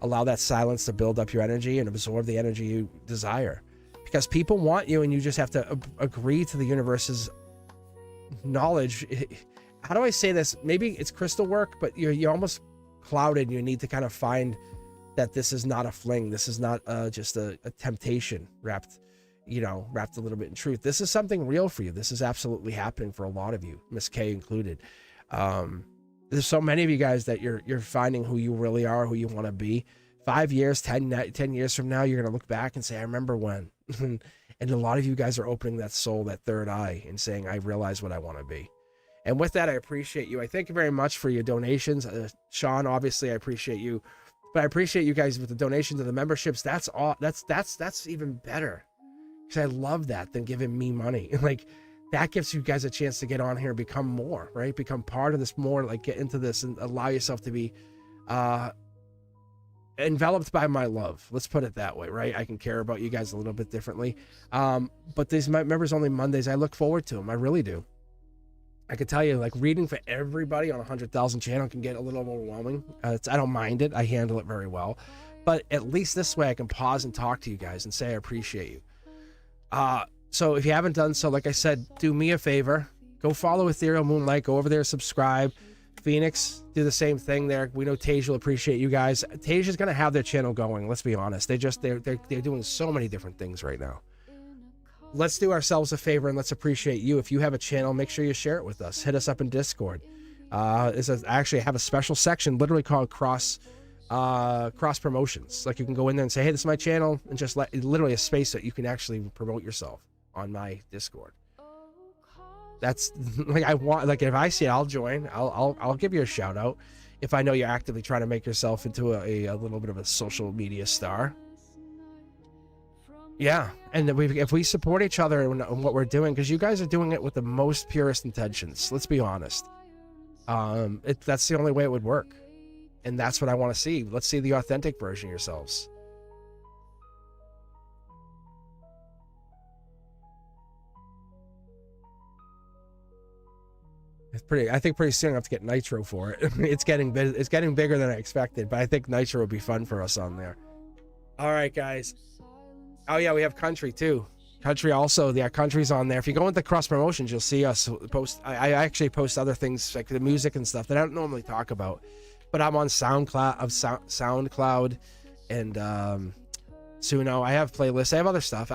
Allow that silence to build up your energy and absorb the energy you desire. Because people want you, and you just have to agree to the universe's knowledge. How do I say this? Maybe it's crystal work, but you're almost clouded. You need to kind of find that this is not a fling. This is not just a temptation wrapped a little bit in truth. This is something real for you. This is absolutely happening for a lot of you, Miss K included. There's so many of you guys that you're finding who you really are, who you want to be. 5 years, 10 years from now, you're going to look back and say, I remember when. And a lot of you guys are opening that soul, that third eye, and saying, I realize what I want to be. And with that, I appreciate you. I thank you very much for your donations. Sean, obviously, I appreciate you. But I appreciate you guys with the donations and the memberships. That's all. That's even better. Because I love that than giving me money. Like, that gives you guys a chance to get on here and become more, right? Become part of this more, like get into this and allow yourself to be enveloped by my love. Let's put it that way, right? I can care about you guys a little bit differently. But these members only Mondays, I look forward to them. I really do. I can tell you, like, reading for everybody on a 100,000 channel can get a little overwhelming. I don't mind it. I handle it very well. But at least this way I can pause and talk to you guys and say I appreciate you. So if you haven't done so, like I said, do me a favor. Go follow Ethereal Moonlight. Go over there, subscribe. Phoenix, do the same thing there. We know Tage will appreciate you guys. Tage is going to have their channel going. Let's be honest. They're doing so many different things right now. Let's do ourselves a favor and let's appreciate you. If you have a channel, make sure you share it with us. Hit us up in Discord. I actually have a special section literally called cross promotions. Like, you can go in there and say, hey, this is my channel, and just literally a space that you can actually promote yourself on my Discord. That's like, if I see it, I'll join. I'll give you a shout out if I know you're actively trying to make yourself into a little bit of a social media star. Yeah, and if we support each other in what we're doing, because you guys are doing it with the most purest intentions. Let's be honest. That's the only way it would work. And that's what I want to see. Let's see the authentic version of yourselves. I think pretty soon I have to get Nitro for it. It's getting bigger than I expected, but I think Nitro would be fun for us on there. All right, guys. Oh yeah, we have Country too. Country also, yeah, Country's on there. If you go into cross promotions, you'll see us post. I actually post other things like the music and stuff that I don't normally talk about. But I'm on SoundCloud and Suno. I have playlists. I have other stuff.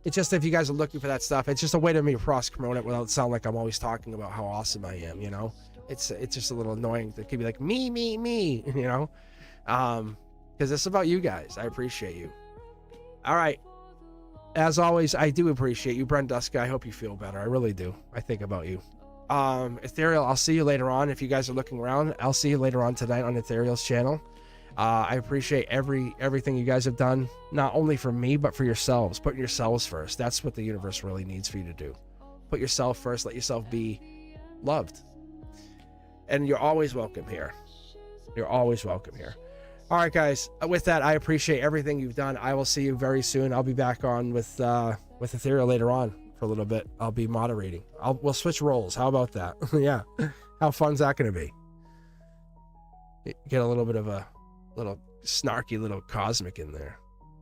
It's just, if you guys are looking for that stuff, it's just a way to me cross promote it without sound like I'm always talking about how awesome I am, you know? It's just a little annoying. It could be like me, you know? Because it's about you guys. I appreciate you. All right. As always, I do appreciate you, Brenduska. I hope you feel better. I really do. I think about you. Ethereal, I'll see you later on. If you guys are looking around, I'll see you later on tonight on Ethereal's channel. I appreciate everything you guys have done, not only for me, but for yourselves. Put yourselves first. That's what the universe really needs for you to do. Put yourself first. Let yourself be loved. And you're always welcome here. You're always welcome here. All right, guys. With that, I appreciate everything you've done. I will see you very soon. I'll be back on with Ethereal later on for a little bit. I'll be moderating. We'll switch roles. How about that? Yeah. How fun's that going to be? Get a little bit of a little snarky little Cosmic in there.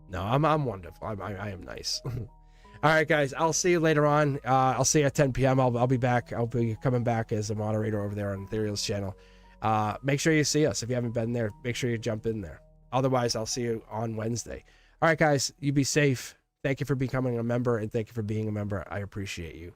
No, I'm wonderful. I am nice. All right, guys. I'll see you later on. I'll see you at 10 p.m. I'll be back. I'll be coming back as a moderator over there on Ethereal's channel. Make sure you see us. If you haven't been there, make sure you jump in there. Otherwise, I'll see you on Wednesday. All right, guys. You be safe. Thank you for becoming a member, and thank you for being a member. I appreciate you.